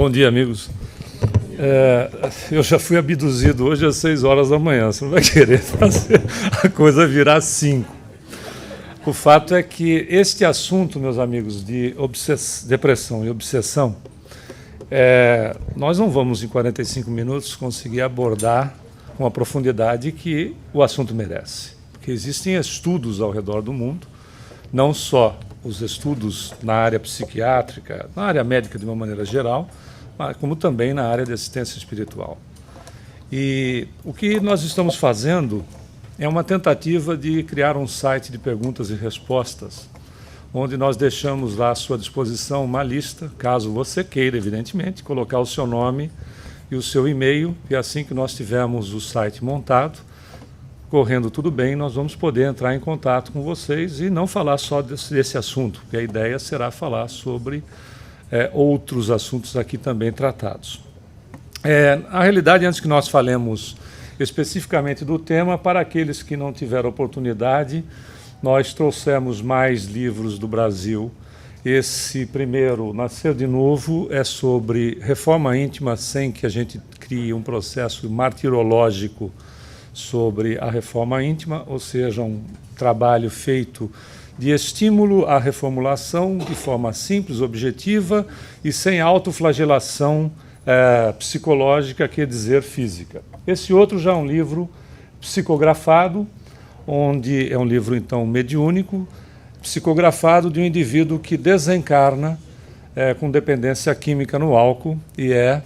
Bom dia, amigos. Eu já fui abduzido hoje às 6 horas da manhã. Você não vai querer fazer a coisa virar 5. O fato é que este assunto, meus amigos, de depressão e obsessão, nós não vamos, em 45 minutos, conseguir abordar com a profundidade que o assunto merece. Porque existem estudos ao redor do mundo, não só os estudos na área psiquiátrica, na área médica de uma maneira geral, mas como também na área de assistência espiritual. E o que nós estamos fazendo é uma tentativa de criar um site de perguntas e respostas, onde nós deixamos lá à sua disposição uma lista, caso você queira, evidentemente, colocar o seu nome e o seu e-mail, e assim que nós tivermos o site montado, correndo tudo bem, nós vamos poder entrar em contato com vocês e não falar só desse assunto, porque a ideia será falar sobre outros assuntos aqui também tratados. Na realidade, antes que nós falemos especificamente do tema, para aqueles que não tiveram oportunidade, nós trouxemos mais livros do Brasil. Esse primeiro, Nascer de Novo, é sobre reforma íntima sem que a gente crie um processo martirológico sobre a reforma íntima, ou seja, um trabalho feito de estímulo à reformulação de forma simples, objetiva e sem autoflagelação psicológica, quer dizer, física. Esse outro já é um livro psicografado, onde é um livro, então, mediúnico, psicografado de um indivíduo que desencarna com dependência química no álcool e é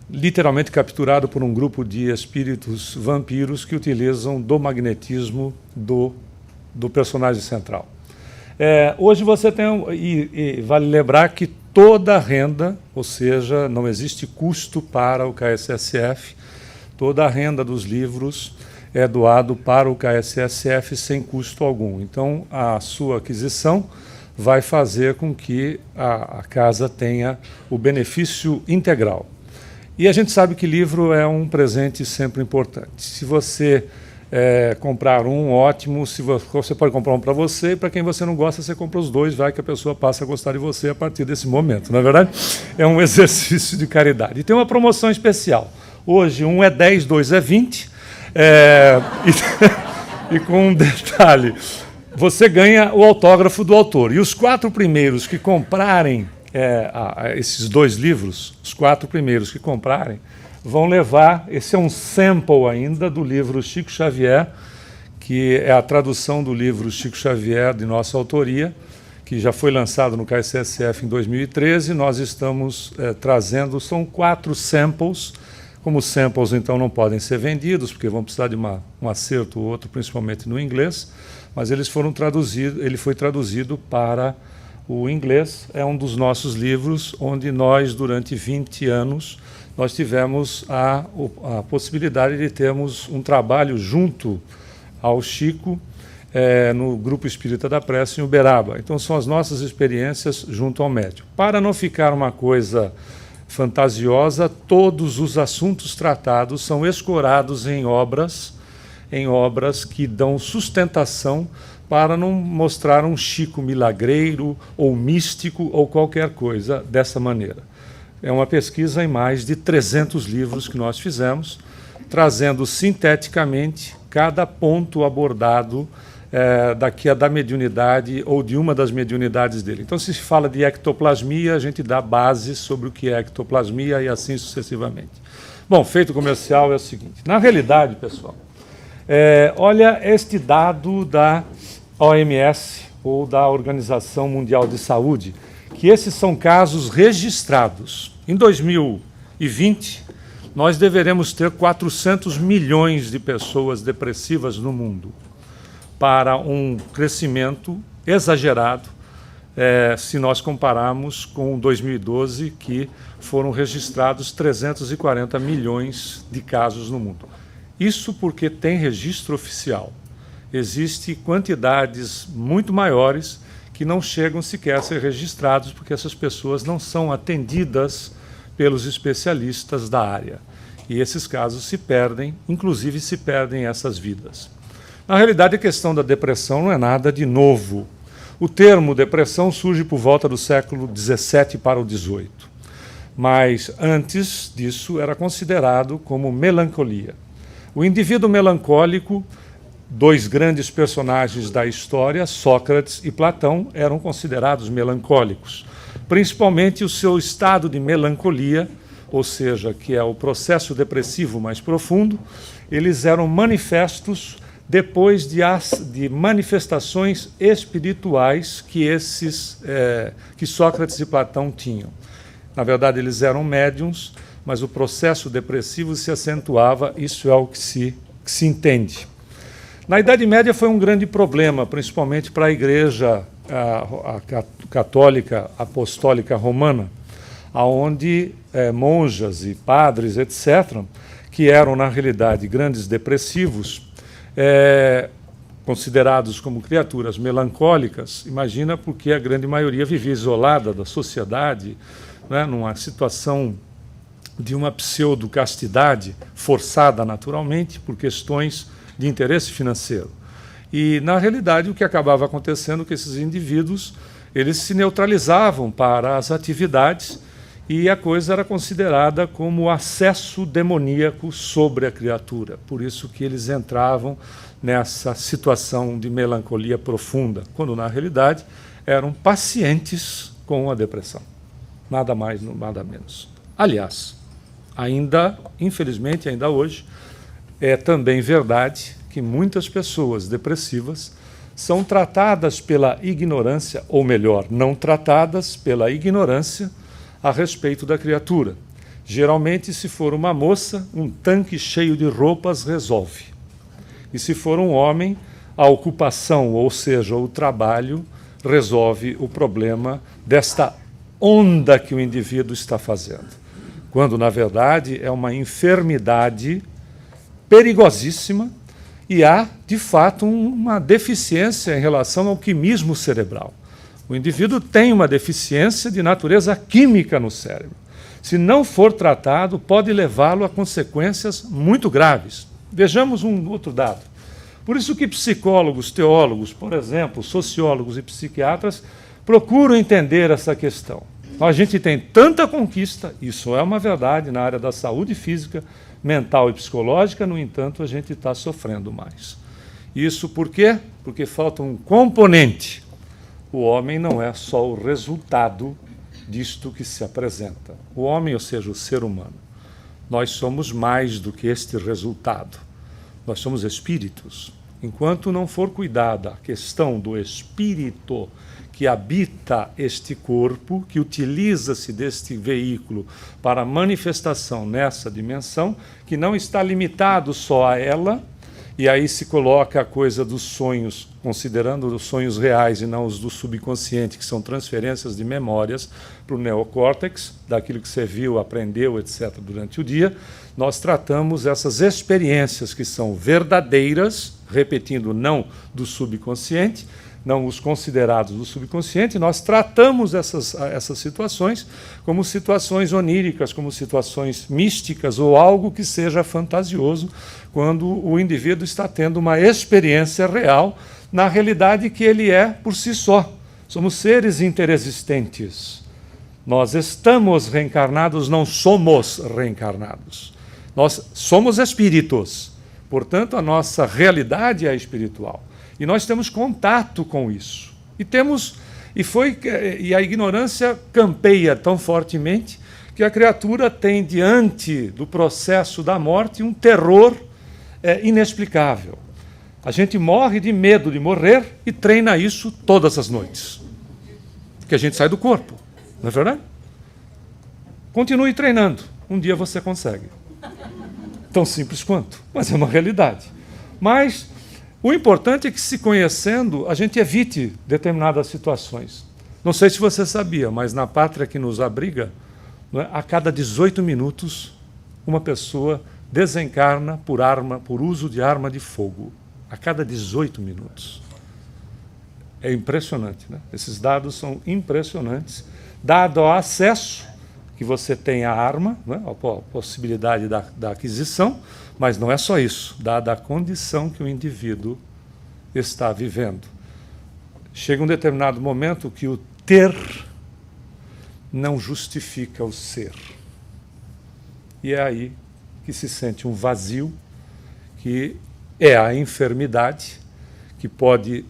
literalmente capturado por um grupo de espíritos vampiros que utilizam do magnetismo do personagem central. Hoje você tem, e vale lembrar que toda a renda, ou seja, não existe custo para o KSSF, toda a renda dos livros é doado para o KSSF sem custo algum. Então, a sua aquisição vai fazer com que a casa tenha o benefício integral. E a gente sabe que livro é um presente sempre importante. Se você comprar um, ótimo. Se você pode comprar um para você, e para quem você não gosta, você compra os dois, vai que a pessoa passa a gostar de você a partir desse momento. Não é verdade? É um exercício de caridade. E tem uma promoção especial. Hoje, um é 10, 2 é 20. E com um detalhe, você ganha o autógrafo do autor. E os 4 primeiros que comprarem esses 2 livros, os 4 primeiros que comprarem, vão levar, esse é um sample ainda do livro Chico Xavier, que é a tradução do livro Chico Xavier de nossa autoria, que já foi lançado no KSSF em 2013, nós estamos trazendo, são 4 samples, como samples então não podem ser vendidos, porque vão precisar de um acerto ou outro, principalmente no inglês, mas ele foi traduzido para o inglês, é um dos nossos livros, onde nós, durante 20 anos, nós tivemos a possibilidade de termos um trabalho junto ao Chico, no Grupo Espírita da Prece, em Uberaba. Então, são as nossas experiências junto ao médium. Para não ficar uma coisa fantasiosa, todos os assuntos tratados são escorados em obras que dão sustentação para não mostrar um Chico milagreiro ou místico ou qualquer coisa dessa maneira. É uma pesquisa em mais de 300 livros que nós fizemos, trazendo sinteticamente cada ponto abordado da mediunidade ou de uma das mediunidades dele. Então, se fala de ectoplasmia, a gente dá base sobre o que é ectoplasmia e assim sucessivamente. Bom, feito o comercial é o seguinte. Na realidade, pessoal, olha este dado da OMS, ou da Organização Mundial de Saúde, que esses são casos registrados. Em 2020, nós deveremos ter 400 milhões de pessoas depressivas no mundo, para um crescimento exagerado, se nós compararmos com 2012, que foram registrados 340 milhões de casos no mundo. Isso porque tem registro oficial. Existem quantidades muito maiores que não chegam sequer a ser registrados, porque essas pessoas não são atendidas pelos especialistas da área. E esses casos se perdem, inclusive se perdem essas vidas. Na realidade, a questão da depressão não é nada de novo. O termo depressão surge por volta do século XVII para o XVIII. mas antes disso era considerado como melancolia. O indivíduo melancólico, dois grandes personagens da história, Sócrates e Platão, eram considerados melancólicos, principalmente o seu estado de melancolia, ou seja, que é o processo depressivo mais profundo. Eles eram manifestos depois de manifestações espirituais que Sócrates e Platão tinham. Na verdade, eles eram médiuns, mas o processo depressivo se acentuava, isso é o que se entende. Na Idade Média foi um grande problema, principalmente para a Igreja católica apostólica romana, onde monjas e padres, etc., que eram, na realidade, grandes depressivos, considerados como criaturas melancólicas. Imagina, porque a grande maioria vivia isolada da sociedade, né, numa situação de uma pseudo-castidade, forçada naturalmente por questões de interesse financeiro. E, na realidade, o que acabava acontecendo é que esses indivíduos eles se neutralizavam para as atividades e a coisa era considerada como acesso demoníaco sobre a criatura. Por isso que eles entravam nessa situação de melancolia profunda, quando, na realidade, eram pacientes com a depressão. Nada mais, nada menos. Aliás, infelizmente, ainda hoje, é também verdade que muitas pessoas depressivas são tratadas pela ignorância, ou melhor, não tratadas pela ignorância a respeito da criatura. Geralmente, se for uma moça, um tanque cheio de roupas resolve. E se for um homem, a ocupação, ou seja, o trabalho, resolve o problema desta onda que o indivíduo está fazendo. Quando, na verdade, é uma enfermidade perigosíssima e há, de fato, uma deficiência em relação ao quimismo cerebral. O indivíduo tem uma deficiência de natureza química no cérebro. Se não for tratado, pode levá-lo a consequências muito graves. Vejamos um outro dado. Por isso que psicólogos, teólogos, por exemplo, sociólogos e psiquiatras procuram entender essa questão. A gente tem tanta conquista, isso é uma verdade, na área da saúde física, mental e psicológica, no entanto, a gente está sofrendo mais. Isso por quê? Porque falta um componente. O homem não é só o resultado disto que se apresenta. O homem, ou seja, o ser humano. Nós somos mais do que este resultado. Nós somos espíritos. Enquanto não for cuidada a questão do espírito que habita este corpo, que utiliza-se deste veículo para manifestação nessa dimensão, que não está limitado só a ela, e aí se coloca a coisa dos sonhos, considerando os sonhos reais e não os do subconsciente, que são transferências de memórias para o neocórtex, daquilo que você viu, aprendeu, etc., durante o dia. Nós tratamos essas experiências que são verdadeiras, repetindo, não do subconsciente, não os considerados do subconsciente, nós tratamos essas situações como situações oníricas, como situações místicas ou algo que seja fantasioso, quando o indivíduo está tendo uma experiência real na realidade que ele é por si só. Somos seres interexistentes. Nós estamos reencarnados, não somos reencarnados. Nós somos espíritos, portanto, a nossa realidade é espiritual. E nós temos contato com isso. E a ignorância campeia tão fortemente que a criatura tem, diante do processo da morte, um terror inexplicável. A gente morre de medo de morrer e treina isso todas as noites. Porque a gente sai do corpo, não é verdade? Continue treinando. Um dia você consegue. Tão simples quanto, mas é uma realidade. Mas o importante é que, se conhecendo, a gente evite determinadas situações. Não sei se você sabia, mas na pátria que nos abriga, a cada 18 minutos, uma pessoa desencarna por uso de arma de fogo. A cada 18 minutos. É impressionante, né? Esses dados são impressionantes. Dado o acesso que você tem à arma, né? A possibilidade da aquisição, mas não é só isso, dada a condição que o indivíduo está vivendo. Chega um determinado momento que o ter não justifica o ser. E é aí que se sente um vazio, que é a enfermidade, que pode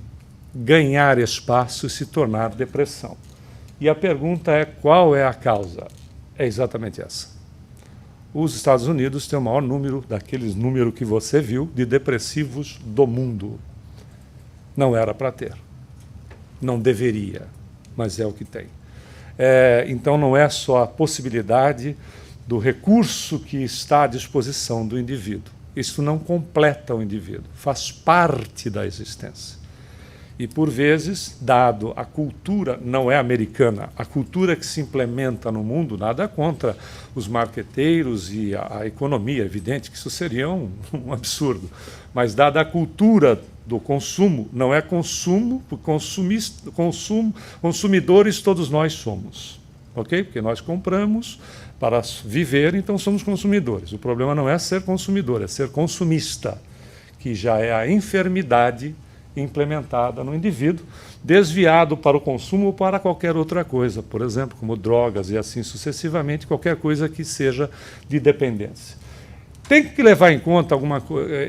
ganhar espaço e se tornar depressão. E a pergunta é: qual é a causa? É exatamente essa. Os Estados Unidos têm o maior número, daqueles números que você viu, de depressivos do mundo. Não era para ter. Não deveria, mas é o que tem. Então não é só a possibilidade do recurso que está à disposição do indivíduo. Isso não completa o indivíduo, faz parte da existência. E, por vezes, dado a cultura, não é americana, a cultura que se implementa no mundo, nada contra os marqueteiros e a economia, é evidente que isso seria um absurdo. Mas, dada a cultura do consumo, não é consumo, consumidores todos nós somos. Ok? Porque nós compramos para viver, então somos consumidores. O problema não é ser consumidor, é ser consumista, que já é a enfermidade implementada no indivíduo, desviado para o consumo ou para qualquer outra coisa, por exemplo, como drogas e assim sucessivamente, qualquer coisa que seja de dependência. Tem que levar em conta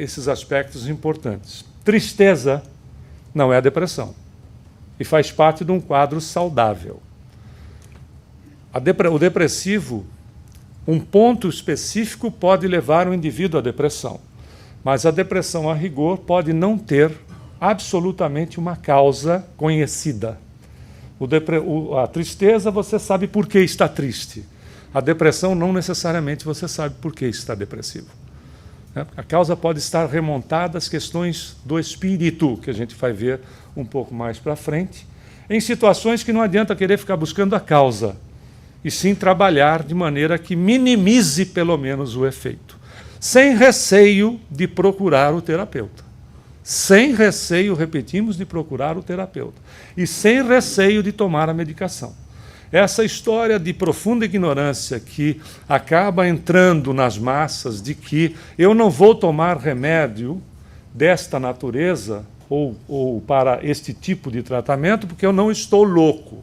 esses aspectos importantes. Tristeza não é a depressão e faz parte de um quadro saudável. O depressivo, um ponto específico pode levar o indivíduo à depressão, mas a depressão, a rigor, pode não ter absolutamente uma causa conhecida. A tristeza, você sabe por que está triste. A depressão, não necessariamente você sabe por que está depressivo. A causa pode estar remontada às questões do espírito, que a gente vai ver um pouco mais para frente, em situações que não adianta querer ficar buscando a causa, e sim trabalhar de maneira que minimize pelo menos o efeito, sem receio de procurar o terapeuta. Sem receio, repetimos, de procurar o terapeuta. E sem receio de tomar a medicação. Essa história de profunda ignorância que acaba entrando nas massas de que eu não vou tomar remédio desta natureza ou para este tipo de tratamento porque eu não estou louco.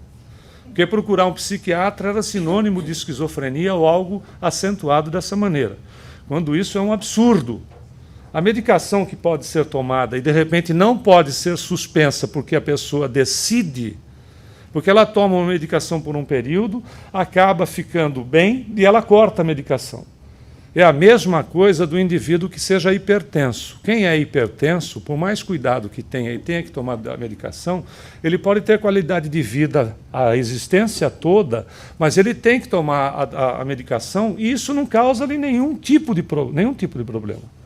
Porque procurar um psiquiatra era sinônimo de esquizofrenia ou algo acentuado dessa maneira. Quando isso é um absurdo. A medicação que pode ser tomada e, de repente, não pode ser suspensa porque a pessoa decide, porque ela toma uma medicação por um período, acaba ficando bem e ela corta a medicação. É a mesma coisa do indivíduo que seja hipertenso. Quem é hipertenso, por mais cuidado que tenha e tenha que tomar a medicação, ele pode ter qualidade de vida a existência toda, mas ele tem que tomar a medicação e isso não causa nenhum tipo de problema.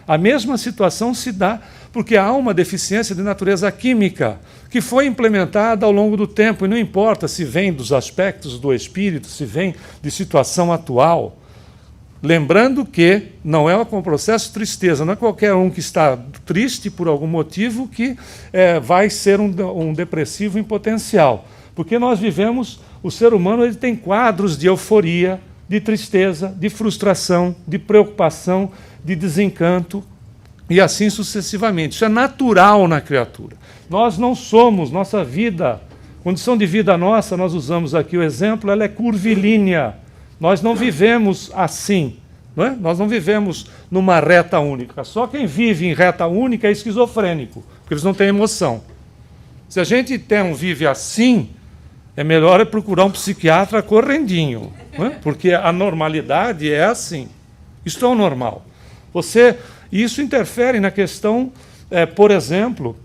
A mesma situação se dá porque há uma deficiência de natureza química que foi implementada ao longo do tempo, e não importa se vem dos aspectos do espírito, se vem de situação atual. Lembrando que não é com o processo de tristeza, não é qualquer um que está triste por algum motivo que vai ser um depressivo em potencial. Porque nós vivemos, o ser humano ele tem quadros de euforia, de tristeza, de frustração, de preocupação, de desencanto, e assim sucessivamente. Isso é natural na criatura. Nós não somos, nossa vida, condição de vida nossa, nós usamos aqui o exemplo, ela é curvilínea. Nós não vivemos assim, não é? Nós não vivemos numa reta única. Só quem vive em reta única é esquizofrênico, porque eles não têm emoção. Se a gente vive assim, é melhor procurar um psiquiatra correndinho, não é? Porque a normalidade é assim. Isto é o normal. Isso interfere na questão, por exemplo,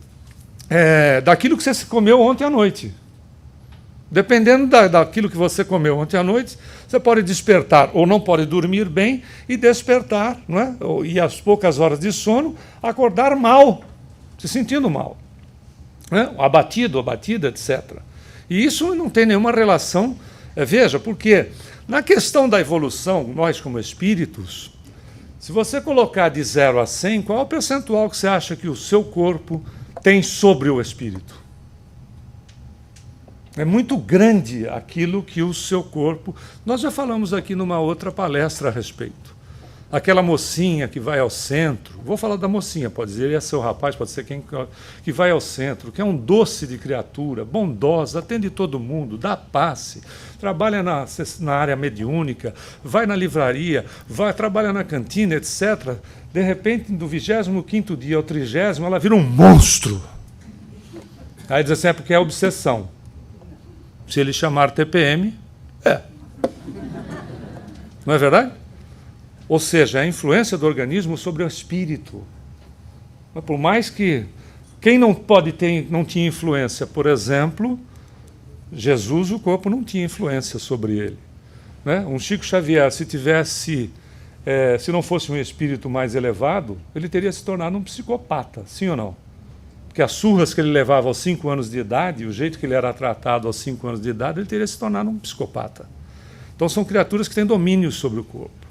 daquilo que você comeu ontem à noite. Dependendo daquilo que você comeu ontem à noite, você pode despertar ou não pode dormir bem e despertar, não é? E às poucas horas de sono, acordar mal, se sentindo mal. Né? Abatido, abatida, etc. E isso não tem nenhuma relação, veja, porque na questão da evolução, nós como espíritos, se você colocar de 0 a 100, qual é o percentual que você acha que o seu corpo tem sobre o espírito? É muito grande aquilo que o seu corpo... Nós já falamos aqui numa outra palestra a respeito. Aquela mocinha que vai ao centro, vou falar da mocinha, pode dizer, ele é seu rapaz, pode ser quem que vai ao centro, que é um doce de criatura, bondosa, atende todo mundo, dá passe, trabalha na área mediúnica, vai na livraria, trabalha na cantina, etc. De repente, do 25º dia ao 30º, ela vira um monstro. Aí diz assim, é porque é obsessão. Se ele chamar TPM, não é verdade? Ou seja, a influência do organismo sobre o espírito. Mas por mais que... Quem não tinha influência? Por exemplo, Jesus, o corpo não tinha influência sobre ele. Né? Um Chico Xavier, se não fosse um espírito mais elevado, ele teria se tornado um psicopata, sim ou não? Porque as surras que ele levava aos 5 anos de idade, o jeito que ele era tratado aos 5 anos de idade, ele teria se tornado um psicopata. Então são criaturas que têm domínio sobre o corpo.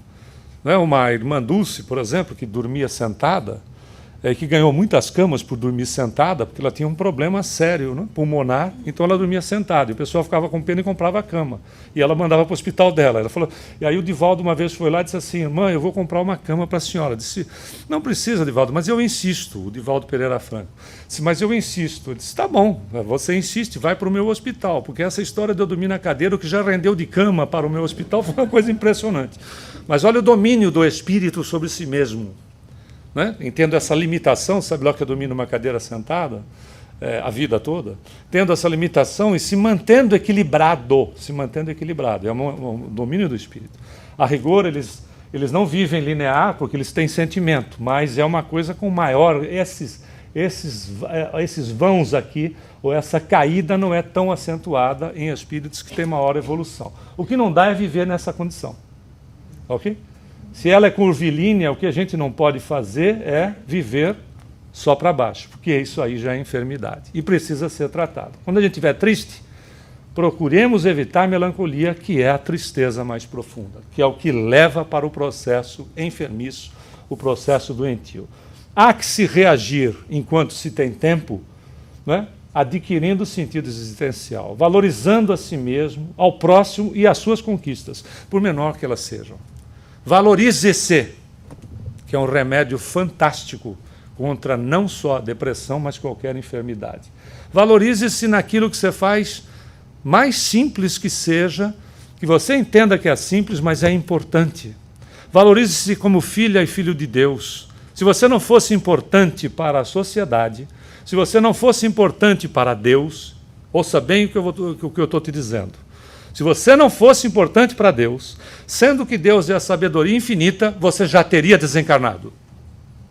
Uma irmã Dulce, por exemplo, que dormia sentada, que ganhou muitas camas por dormir sentada, porque ela tinha um problema sério, pulmonar, então ela dormia sentada, e o pessoal ficava com pena e comprava a cama. E ela mandava para o hospital dela. Ela falou, e aí o Divaldo uma vez foi lá e disse assim, irmã, eu vou comprar uma cama para a senhora. Eu disse, não precisa, Divaldo, mas eu insisto, o Divaldo Pereira Franco. Disse, mas eu insisto. Eu disse, tá bom, você insiste, vai para o meu hospital, porque essa história de eu dormir na cadeira, o que já rendeu de cama para o meu hospital, foi uma coisa impressionante. Mas olha o domínio do espírito sobre si mesmo. Entendo essa limitação, sabe lá que eu domino uma cadeira sentada a vida toda? Tendo essa limitação e se mantendo equilibrado. É um domínio do espírito. A rigor, eles não vivem linear porque eles têm sentimento, mas é uma coisa com maior... Esses vãos aqui, ou essa caída não é tão acentuada em espíritos que têm maior evolução. O que não dá é viver nessa condição. Ok? Se ela é curvilínea, o que a gente não pode fazer é viver só para baixo, porque isso aí já é enfermidade e precisa ser tratado. Quando a gente estiver triste, procuremos evitar a melancolia, que é a tristeza mais profunda, que é o que leva para o processo enfermiço, o processo doentio. Há que se reagir enquanto se tem tempo, adquirindo sentido existencial, valorizando a si mesmo, ao próximo e as suas conquistas, por menor que elas sejam. Valorize-se, que é um remédio fantástico contra não só a depressão, mas qualquer enfermidade. Valorize-se naquilo que você faz, mais simples que seja, que você entenda que é simples, mas é importante. Valorize-se como filha e filho de Deus. Se você não fosse importante para a sociedade, se você não fosse importante para Deus, ouça bem o que eu estou te dizendo. Se você não fosse importante para Deus, sendo que Deus é a sabedoria infinita, você já teria desencarnado.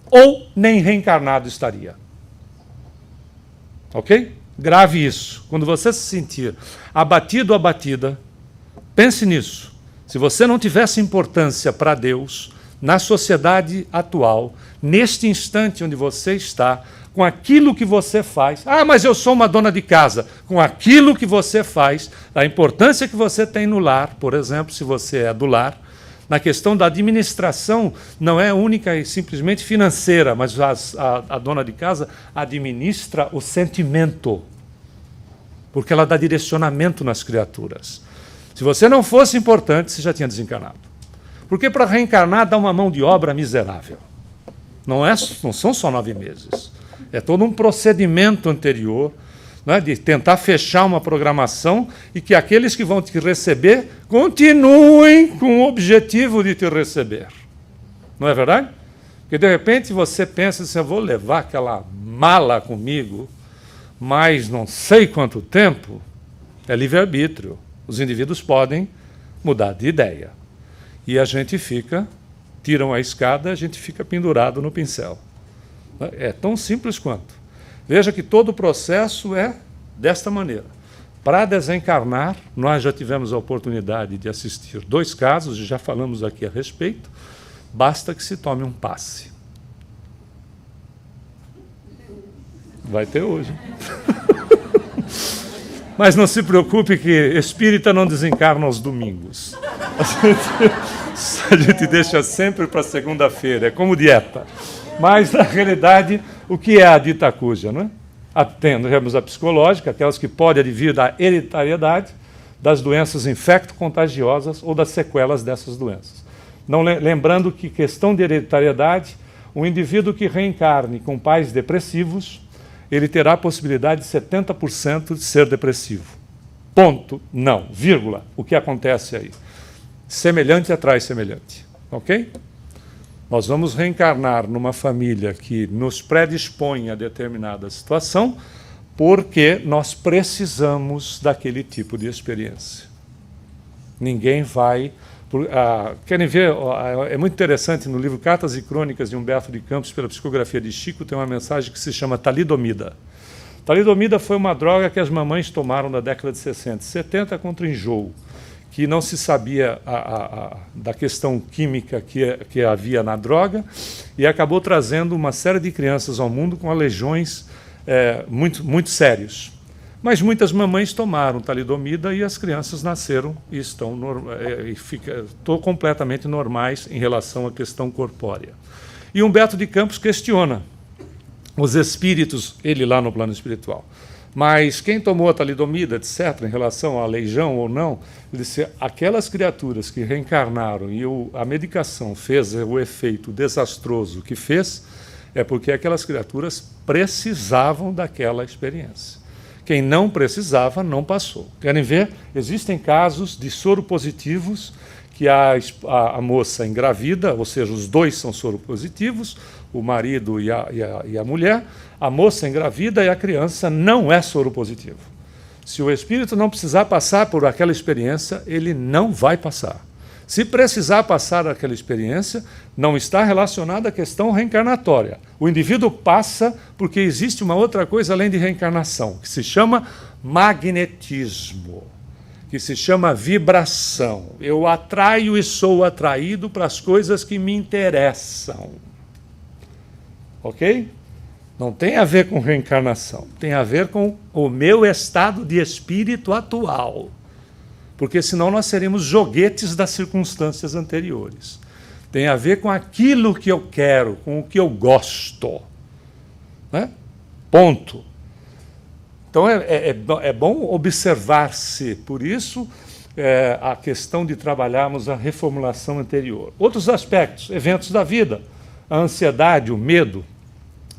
Ou nem reencarnado estaria. Ok? Grave isso. Quando você se sentir abatido ou abatida, pense nisso. Se você não tivesse importância para Deus, na sociedade atual, neste instante onde você está, com aquilo que você faz. Ah, mas eu sou uma dona de casa. Com aquilo que você faz, a importância que você tem no lar, por exemplo, se você é do lar, na questão da administração, não é única e simplesmente financeira, mas a dona de casa administra o sentimento, porque ela dá direcionamento nas criaturas. Se você não fosse importante, você já tinha desencarnado. Porque para reencarnar dá uma mão de obra miserável. Não são só 9 meses. É todo um procedimento anterior, de tentar fechar uma programação e que aqueles que vão te receber continuem com o objetivo de te receber. Não é verdade? Porque de repente você pensa assim, eu vou levar aquela mala comigo, mas não sei quanto tempo. É livre-arbítrio. Os indivíduos podem mudar de ideia. E a gente tiram a escada, a gente fica pendurado no pincel. É tão simples quanto. Veja que todo o processo é desta maneira. Para desencarnar, nós já tivemos a oportunidade de assistir 2 casos, já falamos aqui a respeito, basta que se tome um passe. Vai ter hoje. Mas não se preocupe que espírita não desencarna aos domingos. A gente deixa sempre para segunda-feira, é como dieta. Mas, na realidade, o que é a dita cuja? Temos a psicológica, aquelas que podem advir da hereditariedade, das doenças infecto-contagiosas ou das sequelas dessas doenças. Não, lembrando que, questão de hereditariedade, o indivíduo que reencarne com pais depressivos, ele terá a possibilidade de 70% de ser depressivo. Ponto. Não. Vírgula. O que acontece aí? Semelhante atrai semelhante. Ok? Nós vamos reencarnar numa família que nos predispõe a determinada situação porque nós precisamos daquele tipo de experiência. Ninguém vai... querem ver? É muito interessante, no livro Cartas e Crônicas de Humberto de Campos, pela psicografia de Chico, tem uma mensagem que se chama talidomida. Talidomida foi uma droga que as mamães tomaram na década de 60, 70 contra enjoo, que não se sabia da questão química que havia na droga, e acabou trazendo uma série de crianças ao mundo com aleijões muito sérios. Mas muitas mamães tomaram talidomida e as crianças nasceram e estão completamente normais em relação à questão corpórea. E Humberto de Campos questiona os espíritos, ele lá no plano espiritual. Mas quem tomou a talidomida, etc., em relação à legião ou não, ele disse, aquelas criaturas que reencarnaram e a medicação fez o efeito desastroso que fez, é porque aquelas criaturas precisavam daquela experiência. Quem não precisava, não passou. Querem ver? Existem casos de soropositivos que a moça engravida, ou seja, os dois são soropositivos, o marido e a mulher, a moça engravida e a criança não é soropositivo. Se o espírito não precisar passar por aquela experiência, ele não vai passar. Se precisar passar aquela experiência, não está relacionada à questão reencarnatória. O indivíduo passa porque existe uma outra coisa além de reencarnação, que se chama magnetismo, que se chama vibração. Eu atraio e sou atraído para as coisas que me interessam. Ok? Não tem a ver com reencarnação, tem a ver com o meu estado de espírito atual. Porque senão nós seríamos joguetes das circunstâncias anteriores. Tem a ver com aquilo que eu quero, com o que eu gosto. Né? Ponto. Então é bom observar-se, por isso, a questão de trabalharmos a reformulação anterior. Outros aspectos, eventos da vida, a ansiedade, o medo,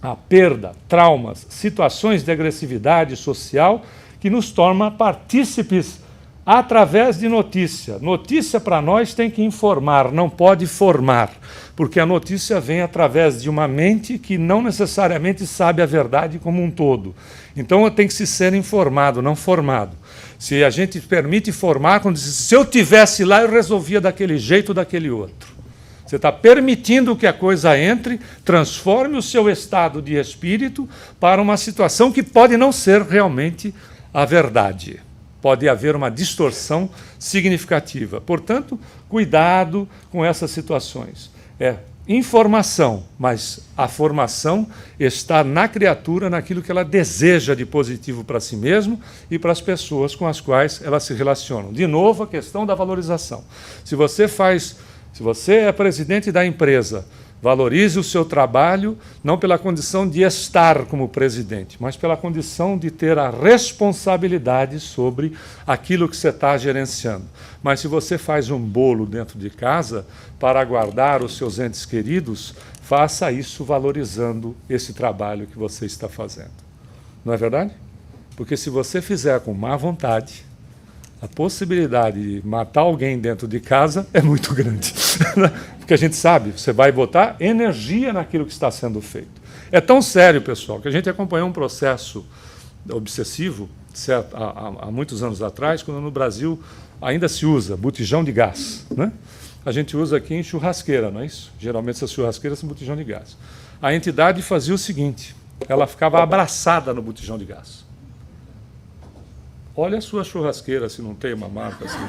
a perda, traumas, situações de agressividade social que nos tornam partícipes através de notícia. Notícia para nós tem que informar, não pode formar, porque a notícia vem através de uma mente que não necessariamente sabe a verdade como um todo. Então tem que se ser informado, não formado. Se a gente permite formar, quando diz, se eu tivesse lá, eu resolvia daquele jeito ou daquele outro. Você está permitindo que a coisa entre, transforme o seu estado de espírito para uma situação que pode não ser realmente a verdade. Pode haver uma distorção significativa. Portanto, cuidado com essas situações. É informação, mas a formação está na criatura, naquilo que ela deseja de positivo para si mesma e para as pessoas com as quais ela se relaciona. De novo, a questão da valorização. Se você é presidente da empresa, valorize o seu trabalho, não pela condição de estar como presidente, mas pela condição de ter a responsabilidade sobre aquilo que você está gerenciando. Mas se você faz um bolo dentro de casa para aguardar os seus entes queridos, faça isso valorizando esse trabalho que você está fazendo. Não é verdade? Porque se você fizer com má vontade, a possibilidade de matar alguém dentro de casa é muito grande. Porque a gente sabe, você vai botar energia naquilo que está sendo feito. É tão sério, pessoal, que a gente acompanhou um processo obsessivo certo, há muitos anos atrás, quando no Brasil ainda se usa botijão de gás. Né? A gente usa aqui em churrasqueira, não é isso? Geralmente essas churrasqueiras são botijão de gás. A entidade fazia o seguinte, ela ficava abraçada no botijão de gás. Olha a sua churrasqueira, se não tem uma marca assim.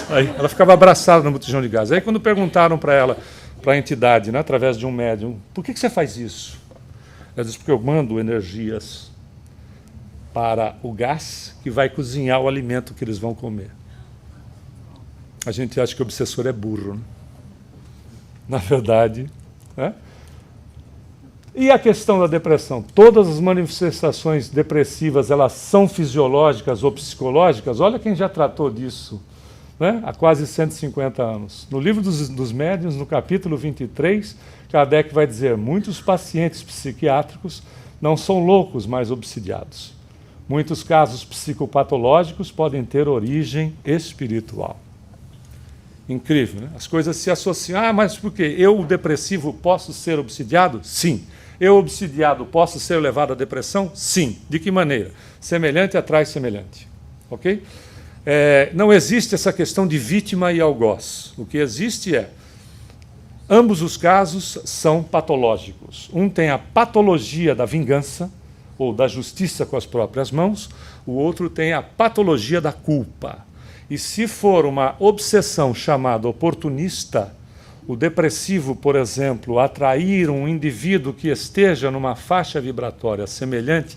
Aí, ela ficava abraçada no botijão de gás. Aí quando perguntaram para ela, para a entidade, né, através de um médium, por que você faz isso? Ela disse, porque eu mando energias para o gás que vai cozinhar o alimento que eles vão comer. A gente acha que o obsessor é burro, né? Na verdade, né? E a questão da depressão? Todas as manifestações depressivas, elas são fisiológicas ou psicológicas? Olha quem já tratou disso né? Há quase 150 anos. No livro dos Médiuns, no capítulo 23, Kardec vai dizer: muitos pacientes psiquiátricos não são loucos, mas obsidiados. Muitos casos psicopatológicos podem ter origem espiritual. Incrível, né? As coisas se associam. Ah, mas por quê? Eu, o depressivo, posso ser obsidiado? Sim. Eu, obsidiado, posso ser levado à depressão? Sim. De que maneira? Semelhante atrai semelhante. Ok? Não existe essa questão de vítima e algoz. O que existe é, ambos os casos são patológicos. Um tem a patologia da vingança, ou da justiça com as próprias mãos, o outro tem a patologia da culpa. E se for uma obsessão chamada oportunista, o depressivo, por exemplo, atrair um indivíduo que esteja numa faixa vibratória semelhante,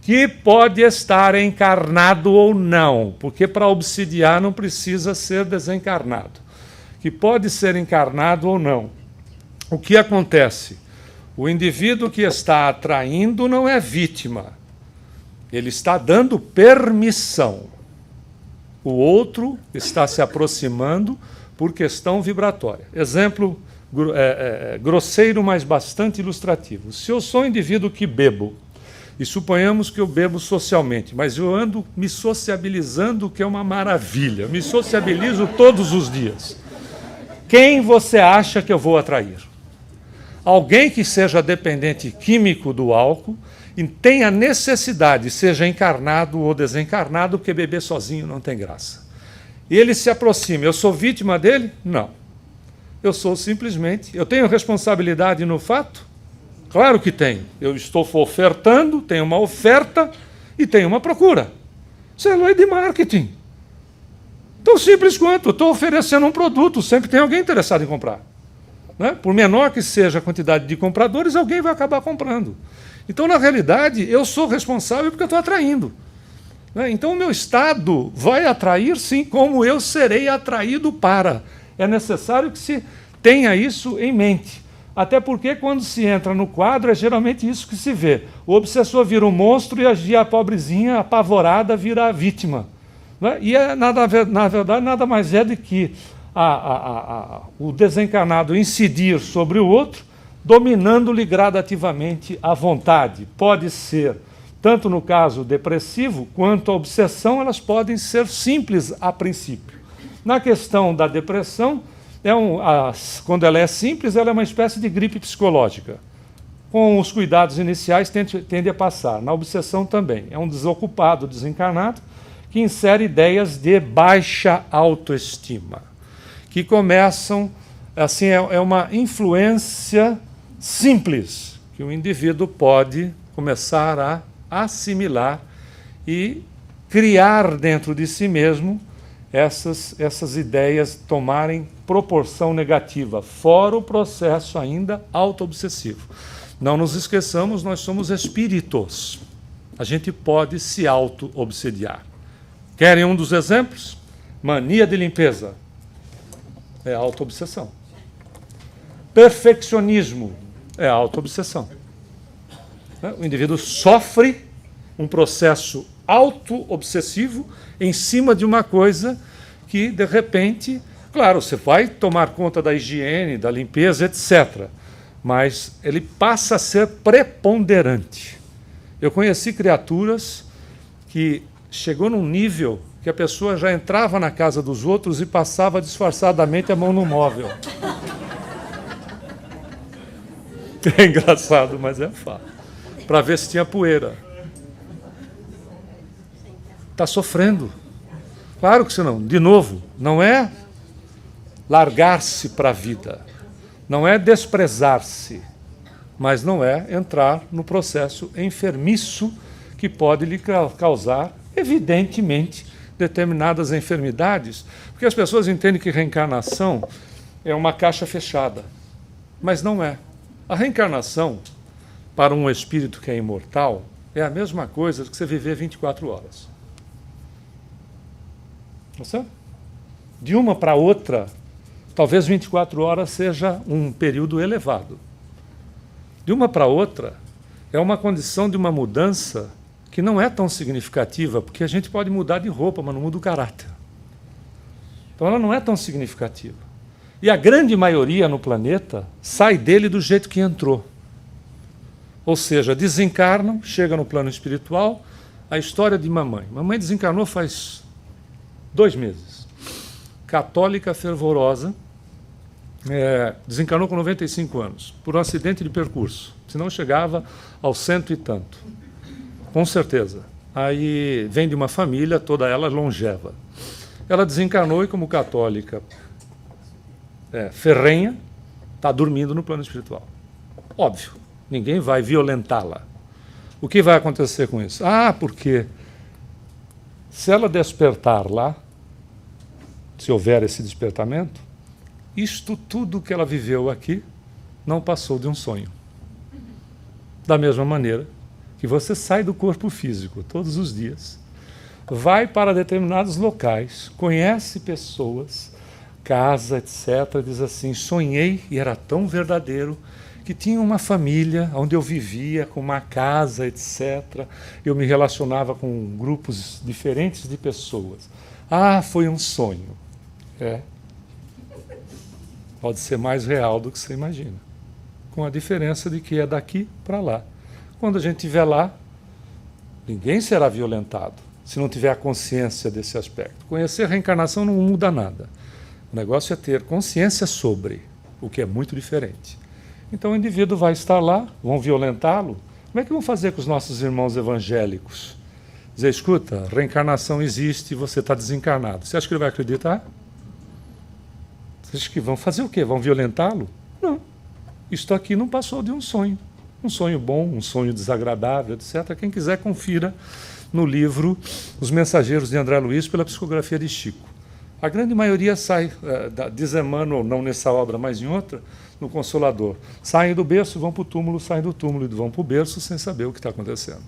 que pode estar encarnado ou não, porque para obsidiar não precisa ser desencarnado, que pode ser encarnado ou não. O que acontece? O indivíduo que está atraindo não é vítima, ele está dando permissão. O outro está se aproximando por questão vibratória. Exemplo grosseiro, mas bastante ilustrativo. Se eu sou um indivíduo que bebo, e suponhamos que eu bebo socialmente, mas eu ando me sociabilizando, que é uma maravilha, me sociabilizo todos os dias. Quem você acha que eu vou atrair? Alguém que seja dependente químico do álcool e tenha necessidade, seja encarnado ou desencarnado, porque beber sozinho não tem graça. E ele se aproxima. Eu sou vítima dele? Não. Eu sou simplesmente... Eu tenho responsabilidade no fato? Claro que tenho. Eu estou ofertando, tenho uma oferta e tenho uma procura. Isso é lei de marketing. Tão simples quanto. Eu estou oferecendo um produto, sempre tem alguém interessado em comprar. Né? Por menor que seja a quantidade de compradores, alguém vai acabar comprando. Então, na realidade, eu sou responsável porque eu estou atraindo. Né? Então, o meu estado vai atrair, sim, como eu serei atraído para. É necessário que se tenha isso em mente. Até porque, quando se entra no quadro, é geralmente isso que se vê. O obsessor vira um monstro e a pobrezinha, apavorada, vira a vítima. Né? E, na verdade, nada mais é do que o desencarnado incidir sobre o outro, dominando-lhe gradativamente a vontade. Pode ser, tanto no caso depressivo, quanto a obsessão, elas podem ser simples a princípio. Na questão da depressão, quando ela é simples, ela é uma espécie de gripe psicológica. Com os cuidados iniciais, tende a passar. Na obsessão também. É um desocupado, desencarnado, que insere ideias de baixa autoestima, que começam, assim, é uma influência simples, que o indivíduo pode começar a assimilar e criar dentro de si mesmo essas ideias tomarem proporção negativa, fora o processo ainda auto-obsessivo. Não nos esqueçamos, nós somos espíritos. A gente pode se auto-obsediar. Querem um dos exemplos? Mania de limpeza. É auto-obsessão. Perfeccionismo é auto-obsessão. O indivíduo sofre um processo auto-obsessivo em cima de uma coisa que, de repente, claro, você vai tomar conta da higiene, da limpeza, etc. Mas ele passa a ser preponderante. Eu conheci criaturas que chegou num nível que a pessoa já entrava na casa dos outros e passava disfarçadamente a mão no móvel. É engraçado, mas é fato. Para ver se tinha poeira. Está sofrendo. Claro que não. De novo, não é largar-se para a vida. Não é desprezar-se. Mas não é entrar no processo enfermiço que pode lhe causar, evidentemente, determinadas enfermidades. Porque as pessoas entendem que reencarnação é uma caixa fechada. Mas não é. A reencarnação, para um espírito que é imortal, é a mesma coisa que você viver 24 horas. Não é? De uma para outra, talvez 24 horas seja um período elevado. De uma para outra, é uma condição de uma mudança que não é tão significativa, porque a gente pode mudar de roupa, mas não muda o caráter. Então ela não é tão significativa. E a grande maioria no planeta sai dele do jeito que entrou. Ou seja, desencarnam, chega no plano espiritual. A história de mamãe. Mamãe desencarnou faz 2 meses. Católica fervorosa, desencarnou com 95 anos, por um acidente de percurso. Senão chegava aos 100 e tanto. Com certeza. Aí vem de uma família, toda ela longeva. Ela desencarnou e, como católica ferrenha, está dormindo no plano espiritual. Óbvio, ninguém vai violentá-la. O que vai acontecer com isso? Porque se ela despertar lá, se houver esse despertamento, isto tudo que ela viveu aqui não passou de um sonho. Da mesma maneira que você sai do corpo físico todos os dias, vai para determinados locais, conhece pessoas, casa, etc., diz assim, sonhei e era tão verdadeiro que tinha uma família onde eu vivia, com uma casa, etc. Eu me relacionava com grupos diferentes de pessoas. Foi um sonho. Pode ser mais real do que você imagina. Com a diferença de que é daqui para lá. Quando a gente estiver lá, ninguém será violentado, se não tiver a consciência desse aspecto. Conhecer a reencarnação não muda nada. O negócio é ter consciência sobre, o que é muito diferente. Então o indivíduo vai estar lá, vão violentá-lo. Como é que vão fazer com os nossos irmãos evangélicos? Dizer, escuta, reencarnação existe e você está desencarnado. Você acha que ele vai acreditar? Você acha que vão fazer o quê? Vão violentá-lo? Não. Isto aqui não passou de um sonho. Um sonho bom, um sonho desagradável, etc. Quem quiser, confira no livro Os Mensageiros de André Luiz, pela psicografia de Chico. A grande maioria sai, diz Emmanuel, não nessa obra, mas em outra, no Consolador. Saem do berço, vão para o túmulo, saem do túmulo e vão para o berço sem saber o que está acontecendo.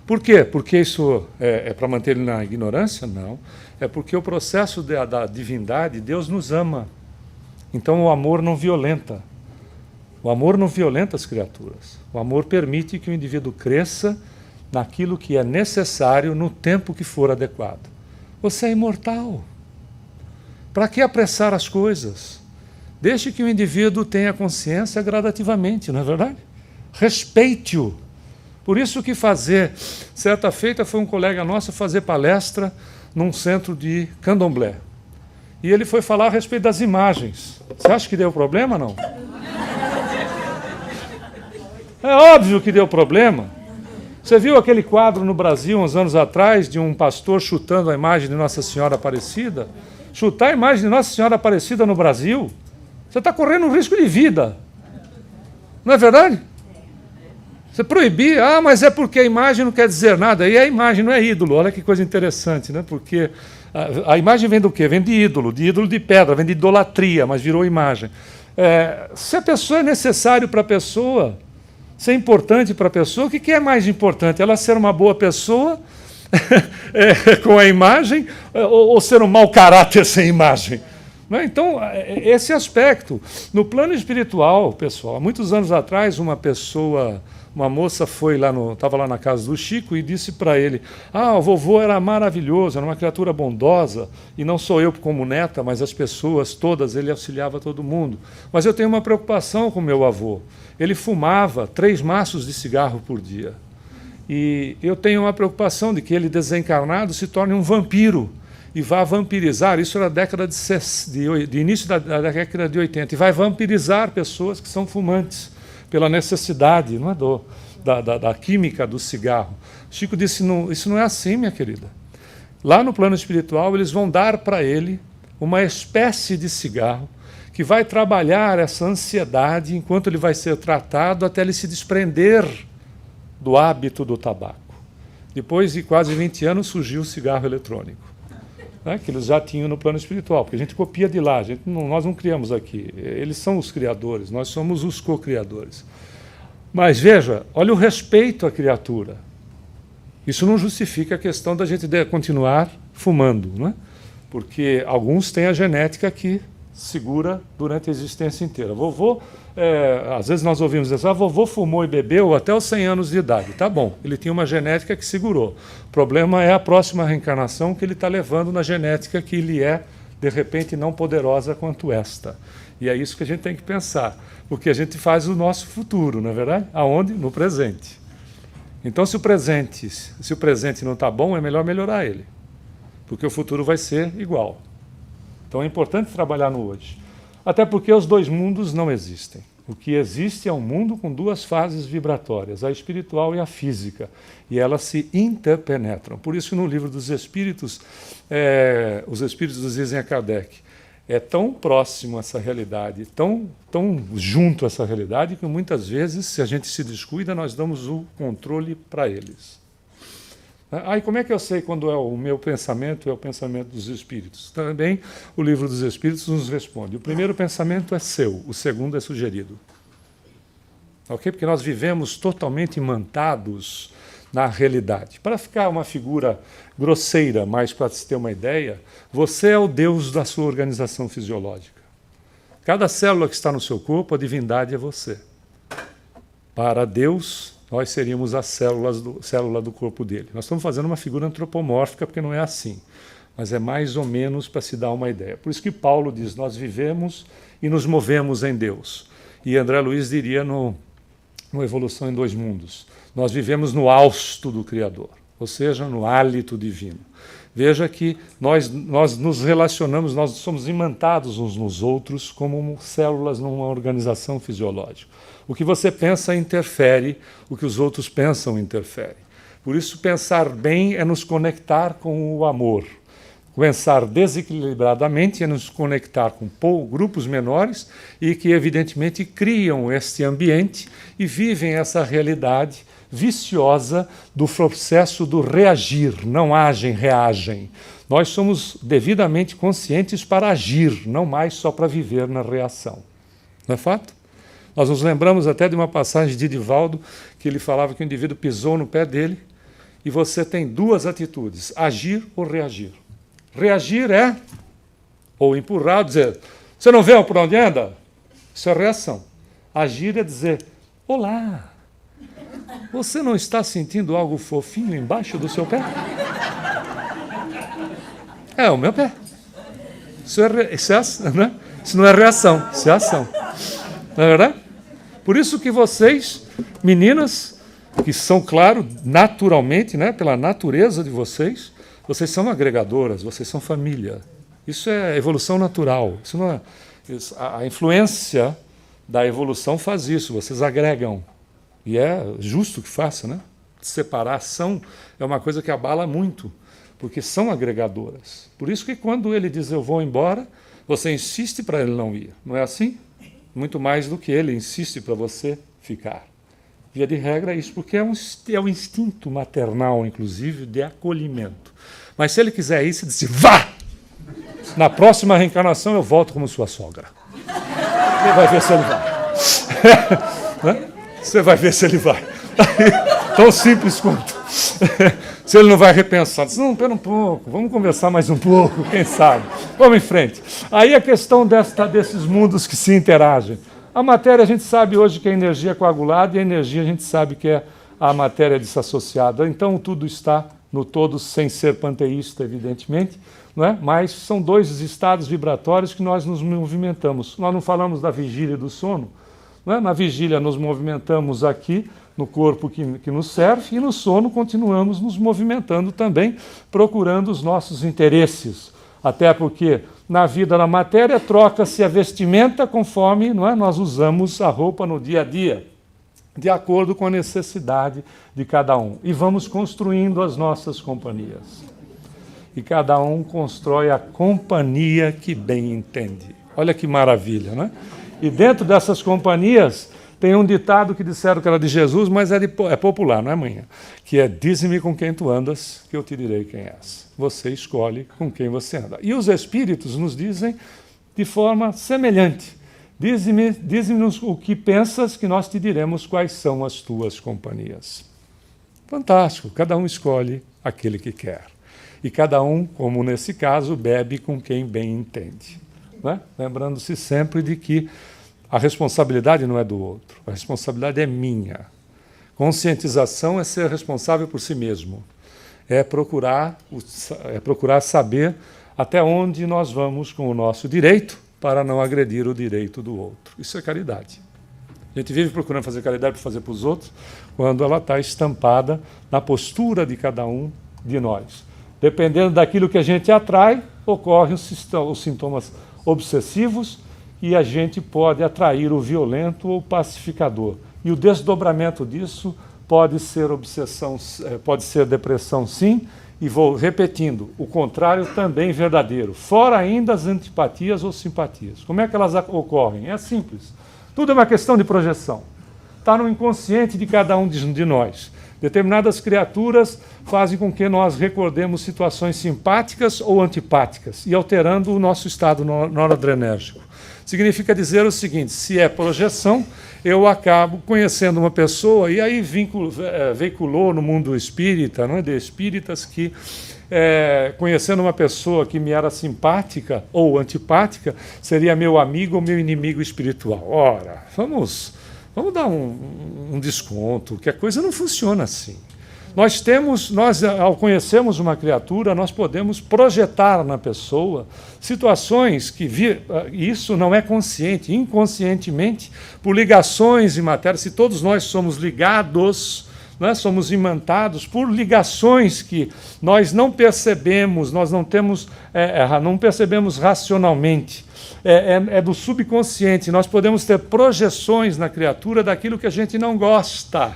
Por quê? Porque isso é para manter ele na ignorância? Não. É porque o processo da divindade, Deus nos ama. Então o amor não violenta. O amor não violenta as criaturas. O amor permite que o indivíduo cresça naquilo que é necessário no tempo que for adequado. Você é imortal. Para que apressar as coisas? Deixe que o indivíduo tenha consciência gradativamente, não é verdade? Respeite-o. Por isso que certa feita foi um colega nosso fazer palestra num centro de candomblé. E ele foi falar a respeito das imagens. Você acha que deu problema, não? É óbvio que deu problema. Você viu aquele quadro no Brasil, uns anos atrás, de um pastor chutando a imagem de Nossa Senhora Aparecida? Chutar a imagem de Nossa Senhora Aparecida no Brasil? Você está correndo um risco de vida. Não é verdade? Você proibir, mas é porque a imagem não quer dizer nada. E a imagem não é ídolo. Olha que coisa interessante, né? Porque a imagem vem do quê? Vem de ídolo de pedra, vem de idolatria, mas virou imagem. Se a pessoa é necessário para a pessoa, se é importante para a pessoa, o que é mais importante? Ela ser uma boa pessoa com a imagem ou ser um mau caráter sem imagem? Então, esse aspecto. No plano espiritual, pessoal, há muitos anos atrás, uma moça estava lá na casa do Chico e disse para ele, o vovô era maravilhoso, era uma criatura bondosa, e não sou eu como neta, mas as pessoas todas, ele auxiliava todo mundo. Mas eu tenho uma preocupação com meu avô. Ele fumava 3 maços de cigarro por dia. E eu tenho uma preocupação de que ele, desencarnado, se torne um vampiro e vá vampirizar, isso era de início da década de 80, e vai vampirizar pessoas que são fumantes, pela necessidade, não é, da química do cigarro. Chico disse, não, isso não é assim, minha querida. Lá no plano espiritual, eles vão dar para ele uma espécie de cigarro que vai trabalhar essa ansiedade enquanto ele vai ser tratado até ele se desprender do hábito do tabaco. Depois de quase 20 anos surgiu o cigarro eletrônico, que eles já tinham no plano espiritual, porque a gente copia de lá, nós não criamos aqui, eles são os criadores, nós somos os co-criadores. Mas veja, olha o respeito à criatura. Isso não justifica a questão da gente continuar fumando, não é? Porque alguns têm a genética que segura durante a existência inteira. Vovô, às vezes nós ouvimos dizer, vovô fumou e bebeu até os 100 anos de idade. Tá bom, ele tinha uma genética que segurou. O problema é a próxima reencarnação que ele está levando na genética que lhe é de repente não poderosa quanto esta. E é isso que a gente tem que pensar, porque a gente faz o nosso futuro, não é verdade? Aonde? No presente. Então, se o presente não está bom, é melhor melhorar ele, porque o futuro vai ser igual. Então é importante trabalhar no hoje. Até porque os dois mundos não existem. O que existe é um mundo com duas fases vibratórias, a espiritual e a física, e elas se interpenetram. Por isso que no livro dos Espíritos, os Espíritos dizem a Kardec, é tão próximo essa realidade, tão junto a essa realidade, que muitas vezes, se a gente se descuida, nós damos o controle para eles. Aí como é que eu sei quando é o meu pensamento é o pensamento dos Espíritos? Também o livro dos Espíritos nos responde. O primeiro pensamento é seu, o segundo é sugerido. Ok? Porque nós vivemos totalmente imantados na realidade. Para ficar uma figura grosseira, mas para se ter uma ideia, você é o Deus da sua organização fisiológica. Cada célula que está no seu corpo, a divindade é você. Para Deus, nós seríamos a célula do corpo dele. Nós estamos fazendo uma figura antropomórfica, porque não é assim, mas é mais ou menos para se dar uma ideia. Por isso que Paulo diz, nós vivemos e nos movemos em Deus. E André Luiz diria no Evolução em Dois Mundos, nós vivemos no hausto do Criador, ou seja, no hálito divino. Veja que nós nos relacionamos, nós somos imantados uns nos outros como células numa organização fisiológica. O que você pensa interfere, o que os outros pensam interfere. Por isso, pensar bem é nos conectar com o amor. Pensar desequilibradamente é nos conectar com grupos menores e que, evidentemente, criam este ambiente e vivem essa realidade viciosa do processo do reagir, não agem, reagem. Nós somos devidamente conscientes para agir, não mais só para viver na reação. Não é fato? Nós nos lembramos até de uma passagem de Divaldo, que ele falava que o indivíduo pisou no pé dele e você tem duas atitudes, agir ou reagir. Reagir é ou empurrar, dizer, você não vê por onde anda? Isso é reação. Agir é dizer, olá, você não está sentindo algo fofinho embaixo do seu pé? É o meu pé. Isso não é reação, isso é ação. Não é verdade? Por isso que vocês, meninas, que são, claro, naturalmente, né, pela natureza de vocês são agregadoras, vocês são família. Isso é evolução natural. Isso não é, a influência da evolução faz isso, vocês agregam. E é justo que faça, né? Separação é uma coisa que abala muito, porque são agregadoras. Por isso que quando ele diz eu vou embora, você insiste para ele não ir. Não é assim? Muito mais do que ele insiste para você ficar. Via de regra é isso, porque é um instinto maternal, inclusive, de acolhimento. Mas se ele quiser ir, você diz, vá! Na próxima reencarnação eu volto como sua sogra. Você vai ver se ele vai. Né? Você vai ver se ele vai. Tão simples quanto. Se ele não vai repensar. Diz, não, espera um pouco, vamos conversar mais um pouco, quem sabe. Vamos em frente. Aí a questão desses mundos que se interagem. A matéria a gente sabe hoje que é energia coagulada e a energia a gente sabe que é a matéria desassociada. Então tudo está no todo, sem ser panteísta, evidentemente, não é? Mas são dois estados vibratórios que nós nos movimentamos. Nós não falamos da vigília e do sono. Não é? Na vigília nos movimentamos aqui, no corpo que nos serve, e no sono continuamos nos movimentando também, procurando os nossos interesses. Até porque na vida da matéria troca-se a vestimenta conforme, não é? Nós usamos a roupa no dia a dia, de acordo com a necessidade de cada um. E vamos construindo as nossas companhias. E cada um constrói a companhia que bem entende. Olha que maravilha, não é? E dentro dessas companhias tem um ditado que disseram que era de Jesus, mas é popular, não é manhã? Que é, dize-me com quem tu andas, que eu te direi quem és. Você escolhe com quem você anda. E os Espíritos nos dizem de forma semelhante. Dize-nos o que pensas, que nós te diremos quais são as tuas companhias. Fantástico, cada um escolhe aquele que quer. E cada um, como nesse caso, bebe com quem bem entende. Né? Lembrando-se sempre de que a responsabilidade não é do outro, a responsabilidade é minha. Conscientização é ser responsável por si mesmo. É procurar saber até onde nós vamos com o nosso direito para não agredir o direito do outro. Isso é caridade. A gente vive procurando fazer caridade para fazer para os outros, quando ela está estampada na postura de cada um de nós. Dependendo daquilo que a gente atrai, ocorrem os sintomas obsessivos e a gente pode atrair o violento ou o pacificador. E o desdobramento disso pode ser obsessão, pode ser depressão, sim, e vou repetindo, o contrário também verdadeiro. Fora ainda as antipatias ou simpatias. Como é que elas ocorrem? É simples. Tudo é uma questão de projeção. Está no inconsciente de cada um de nós. Determinadas criaturas fazem com que nós recordemos situações simpáticas ou antipáticas e alterando o nosso estado noradrenérgico. Significa dizer o seguinte, se é projeção, eu acabo conhecendo uma pessoa, e aí veiculou no mundo espírita, não é, de espíritas, que conhecendo uma pessoa que me era simpática ou antipática, seria meu amigo ou meu inimigo espiritual. Ora, vamos dar um desconto, que a coisa não funciona assim. Nós, ao conhecermos uma criatura, nós podemos projetar na pessoa situações que isso não é consciente, inconscientemente, por ligações de matéria. Se todos nós somos ligados, né, somos imantados por ligações que nós não percebemos, nós não percebemos racionalmente. É do subconsciente. Nós podemos ter projeções na criatura daquilo que a gente não gosta.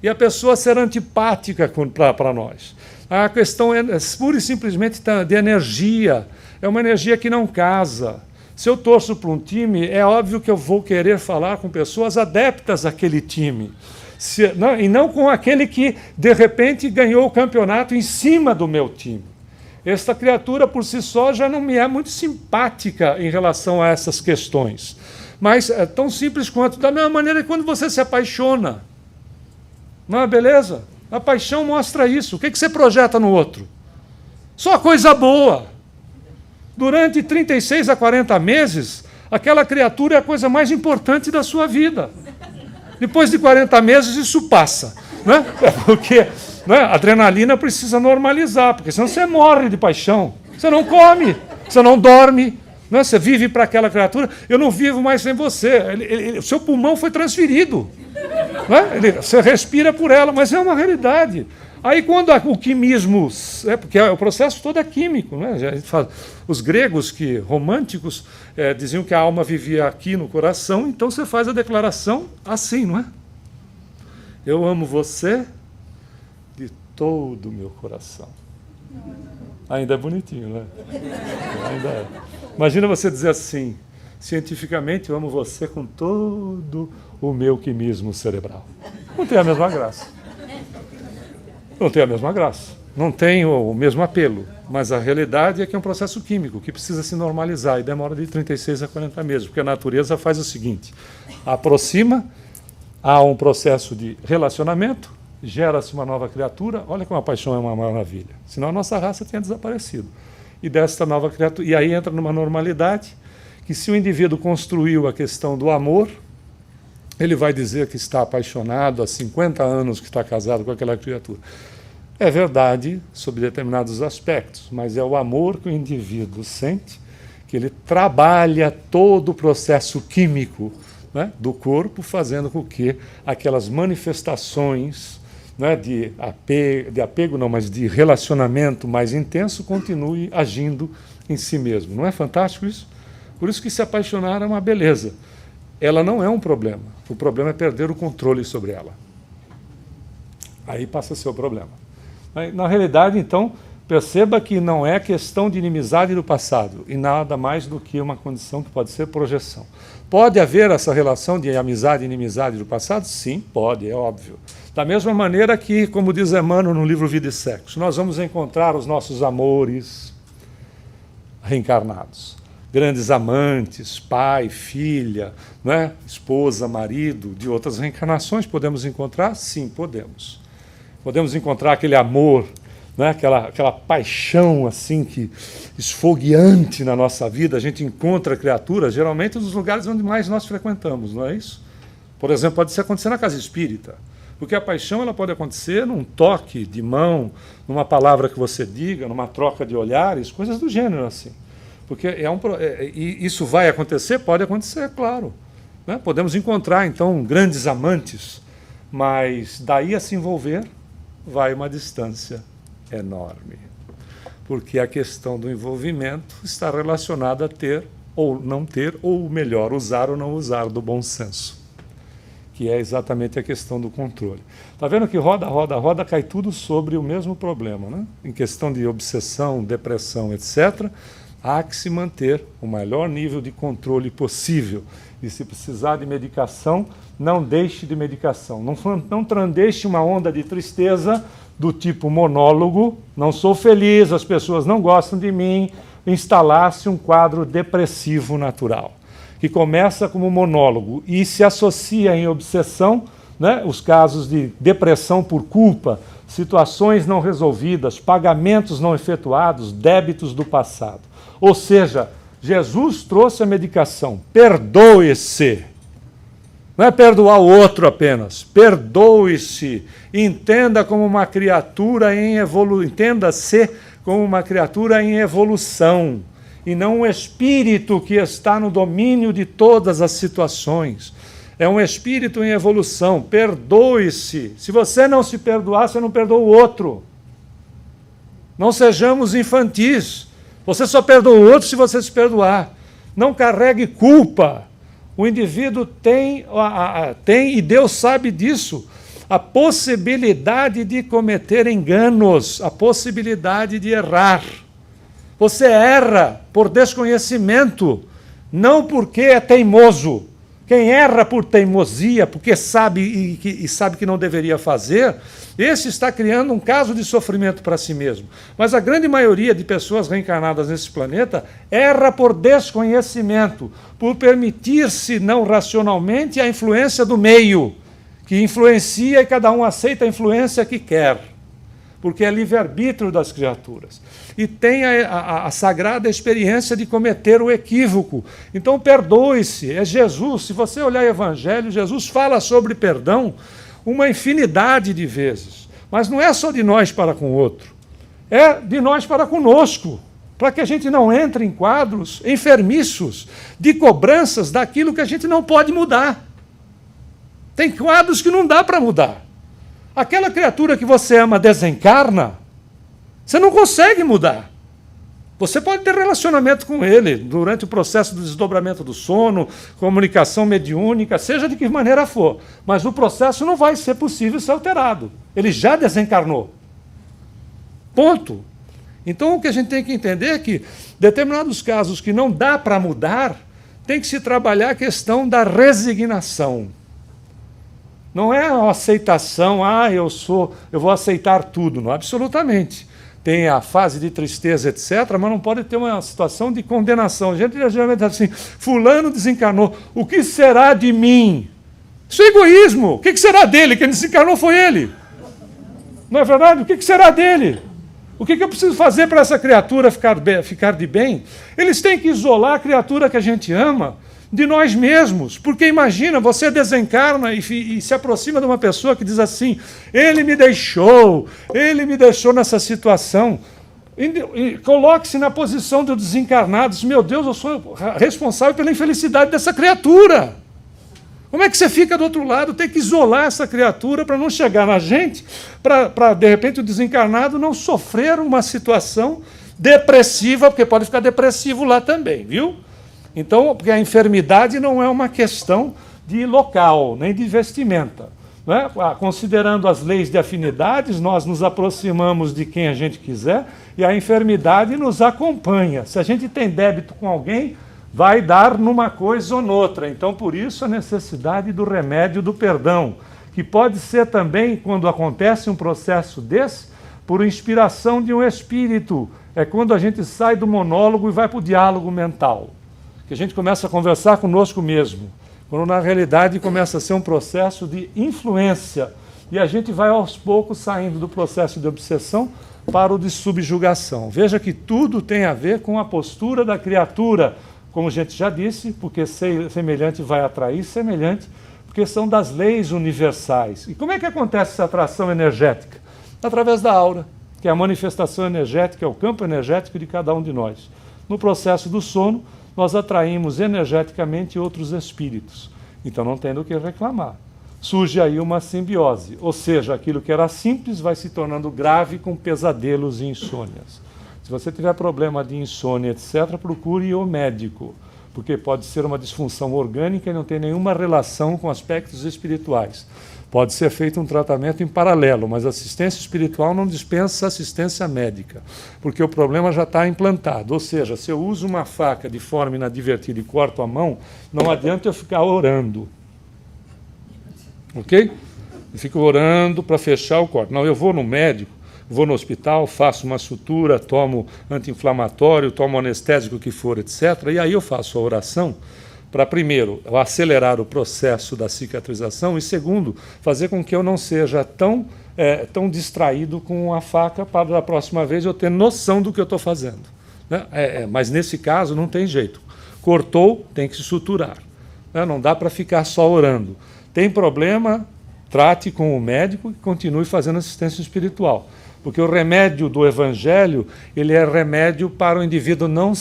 E a pessoa ser antipática para nós. A questão é pura e simplesmente de energia. É uma energia que não casa. Se eu torço para um time, é óbvio que eu vou querer falar com pessoas adeptas àquele time. E não com aquele que, de repente, ganhou o campeonato em cima do meu time. Esta criatura, por si só, já não me é muito simpática em relação a essas questões. Mas é tão simples quanto, da mesma maneira que quando você se apaixona. Não é beleza? A paixão mostra isso. O que você projeta no outro? Só coisa boa. Durante 36 a 40 meses, aquela criatura é a coisa mais importante da sua vida. Depois de 40 meses, isso passa. Né? Porque a adrenalina precisa normalizar, porque senão você morre de paixão. Você não come, você não dorme, né? Você vive para aquela criatura. Eu não vivo mais sem você. O seu pulmão foi transferido. Né? Você respira por ela, mas é uma realidade. Aí quando o quimismo, porque o processo todo é químico, né? Os gregos românticos diziam que a alma vivia aqui no coração, então você faz a declaração assim, não é? Eu amo você de todo o meu coração. Ainda é bonitinho, né? Ainda é. Imagina você dizer assim, cientificamente, eu amo você com todo o meu quimismo cerebral. Não tem a mesma graça. Não tem a mesma graça. Não tem o mesmo apelo. Mas a realidade é que é um processo químico que precisa se normalizar e demora de 36 a 40 meses, porque a natureza faz o seguinte, aproxima, há um processo de relacionamento, gera-se uma nova criatura, olha como a paixão é uma maravilha. Senão a nossa raça tinha desaparecido. E desta nova criatura, e aí entra numa normalidade, que se o indivíduo construiu a questão do amor, ele vai dizer que está apaixonado há 50 anos que está casado com aquela criatura. É verdade sobre determinados aspectos, mas é o amor que o indivíduo sente, que ele trabalha todo o processo químico, né, do corpo, fazendo com que aquelas manifestações, né, de apego não, mas de relacionamento mais intenso continue agindo em si mesmo. Não é fantástico isso? Por isso que se apaixonar é uma beleza. Ela não é um problema. O problema é perder o controle sobre ela. Aí passa a ser o problema. Na realidade, então, perceba que não é questão de inimizade do passado, e nada mais do que uma condição que pode ser projeção. Pode haver essa relação de amizade e inimizade do passado? Sim, pode, é óbvio. Da mesma maneira que, como diz Emmanuel no livro Vida e Sexo, nós vamos encontrar os nossos amores reencarnados. Grandes amantes, pai, filha, né? Esposa, marido, de outras reencarnações, podemos encontrar? Sim, podemos. Podemos encontrar aquele amor, né? aquela paixão assim, que esfogueante na nossa vida. A gente encontra criaturas, geralmente, nos lugares onde mais nós frequentamos, não é isso? Por exemplo, pode acontecer na casa espírita. Porque a paixão ela pode acontecer num toque de mão, numa palavra que você diga, numa troca de olhares, coisas do gênero assim. Porque e isso vai acontecer? Pode acontecer, claro. Né? Podemos encontrar, então, grandes amantes, mas daí a se envolver vai uma distância enorme. Porque a questão do envolvimento está relacionada a ter ou não ter, ou melhor, usar ou não usar do bom senso, que é exatamente a questão do controle. Está vendo que roda, roda, roda, cai tudo sobre o mesmo problema, né? Em questão de obsessão, depressão, etc., há que se manter o maior nível de controle possível. E se precisar de medicação, não deixe de medicação. Não deixe uma onda de tristeza do tipo monólogo, não sou feliz, as pessoas não gostam de mim, instalar-se um quadro depressivo natural, que começa como monólogo e se associa em obsessão, né, os casos de depressão por culpa, situações não resolvidas, pagamentos não efetuados, débitos do passado. Ou seja, Jesus trouxe a medicação, perdoe-se. Não é perdoar o outro apenas, perdoe-se, entenda como uma criatura em evolução, entenda-se como uma criatura em evolução, e não um espírito que está no domínio de todas as situações. É um espírito em evolução, perdoe-se. Se você não se perdoar, você não perdoa o outro. Não sejamos infantis. Você só perdoa o outro se você se perdoar. Não carregue culpa. O indivíduo tem, e Deus sabe disso, a possibilidade de cometer enganos, a possibilidade de errar. Você erra por desconhecimento, não porque é teimoso. Quem erra por teimosia, porque sabe e sabe que não deveria fazer, esse está criando um caso de sofrimento para si mesmo. Mas a grande maioria de pessoas reencarnadas nesse planeta erra por desconhecimento, por permitir-se não racionalmente a influência do meio, que influencia e cada um aceita a influência que quer, porque é livre-arbítrio das criaturas. E tem a sagrada experiência de cometer o equívoco. Então perdoe-se, é Jesus. Se você olhar o Evangelho, Jesus fala sobre perdão uma infinidade de vezes. Mas não é só de nós para com o outro, é de nós para conosco, para que a gente não entre em quadros enfermiços de cobranças daquilo que a gente não pode mudar. Tem quadros que não dá para mudar. Aquela criatura que você ama desencarna, você não consegue mudar. Você pode ter relacionamento com ele durante o processo do desdobramento do sono, comunicação mediúnica, seja de que maneira for. Mas o processo não vai ser possível ser alterado. Ele já desencarnou. Ponto. Então o que a gente tem que entender é que determinados casos que não dá para mudar, tem que se trabalhar a questão da resignação. Não é a aceitação, eu vou aceitar tudo, não, absolutamente. Tem a fase de tristeza, etc., mas não pode ter uma situação de condenação. A gente geralmente diz assim, fulano desencarnou, o que será de mim? Isso é egoísmo. O que será dele? Quem desencarnou foi ele. Não é verdade? O que será dele? O que eu preciso fazer para essa criatura ficar de bem? Eles têm que isolar a criatura que a gente ama de nós mesmos, porque imagina, você desencarna e se aproxima de uma pessoa que diz assim, ele me deixou nessa situação, e coloque-se na posição do desencarnado, meu Deus, eu sou responsável pela infelicidade dessa criatura. Como é que você fica do outro lado? Tem que isolar essa criatura para não chegar na gente, para de repente o desencarnado não sofrer uma situação depressiva, porque pode ficar depressivo lá também, viu? Então, porque a enfermidade não é uma questão de local, nem de vestimenta. Não é? Considerando as leis de afinidades, nós nos aproximamos de quem a gente quiser e a enfermidade nos acompanha. Se a gente tem débito com alguém, vai dar numa coisa ou noutra. Então, por isso, a necessidade do remédio do perdão, que pode ser também, quando acontece um processo desse, por inspiração de um espírito. É quando a gente sai do monólogo e vai para o diálogo mental, que a gente começa a conversar conosco mesmo, quando na realidade começa a ser um processo de influência, e a gente vai aos poucos saindo do processo de obsessão para o de subjugação. Veja que tudo tem a ver com a postura da criatura, como a gente já disse, porque semelhante vai atrair semelhante, porque são das leis universais. E como é que acontece essa atração energética? Através da aura, que é a manifestação energética, é o campo energético de cada um de nós. No processo do sono, nós atraímos energeticamente outros espíritos. Então não tem do que reclamar. Surge aí uma simbiose, ou seja, aquilo que era simples vai se tornando grave com pesadelos e insônias. Se você tiver problema de insônia, etc., procure o médico, porque pode ser uma disfunção orgânica e não tem nenhuma relação com aspectos espirituais. Pode ser feito um tratamento em paralelo, mas a assistência espiritual não dispensa assistência médica, porque o problema já está implantado. Ou seja, se eu uso uma faca de forma inadvertida e corto a mão, não adianta eu ficar orando. Ok? Eu fico orando para fechar o corte. Não, eu vou no médico, vou no hospital, faço uma sutura, tomo anti-inflamatório, tomo anestésico que for, etc. E aí eu faço a oração para, primeiro, acelerar o processo da cicatrização e, segundo, fazer com que eu não seja tão distraído com a faca para, da próxima vez, eu ter noção do que eu estou fazendo. Né? Mas, nesse caso, não tem jeito. Cortou, tem que se suturar. Né? Não dá para ficar só orando. Tem problema, trate com o médico e continue fazendo assistência espiritual. Porque o remédio do Evangelho, ele é remédio para o indivíduo não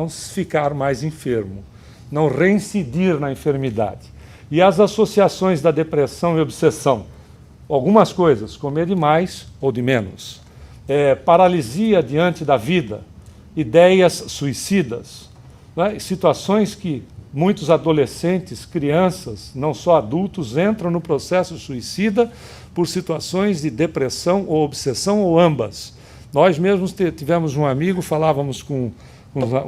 ficar mais enfermo, não reincidir na enfermidade. E as associações da depressão e obsessão? Algumas coisas, comer de mais ou de menos. Paralisia diante da vida, ideias suicidas, né? Situações que muitos adolescentes, crianças, não só adultos, entram no processo suicida por situações de depressão ou obsessão ou ambas. Nós mesmos tivemos um amigo, falávamos com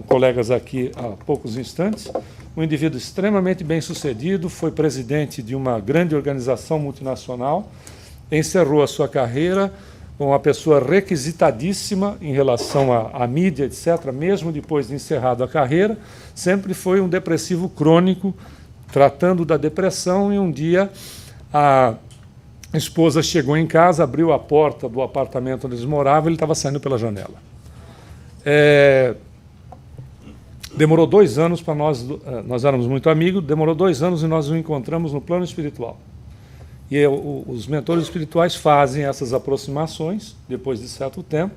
colegas aqui há poucos instantes, um indivíduo extremamente bem-sucedido, foi presidente de uma grande organização multinacional, encerrou a sua carreira, uma pessoa requisitadíssima em relação à mídia, etc., mesmo depois de encerrado a carreira, sempre foi um depressivo crônico, tratando da depressão, e um dia a esposa chegou em casa, abriu a porta do apartamento onde eles moravam, ele estava saindo pela janela. Demorou 2 anos para nós éramos muito amigos, demorou 2 anos e nós nos encontramos no plano espiritual. E os mentores espirituais fazem essas aproximações, depois de certo tempo,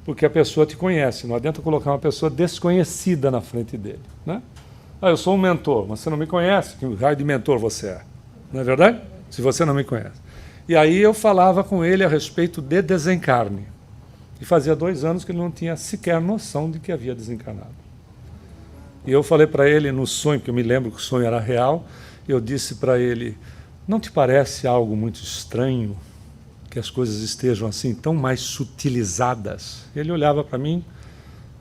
porque a pessoa te conhece. Não adianta colocar uma pessoa desconhecida na frente dele. Né? Eu sou um mentor, mas você não me conhece, que raio de mentor você é? Não é verdade? Se você não me conhece. E aí eu falava com ele a respeito de desencarne. E fazia 2 anos que ele não tinha sequer noção de que havia desencarnado. E eu falei para ele no sonho, porque eu me lembro que o sonho era real, eu disse para ele: não te parece algo muito estranho que as coisas estejam assim tão mais sutilizadas? Ele olhava para mim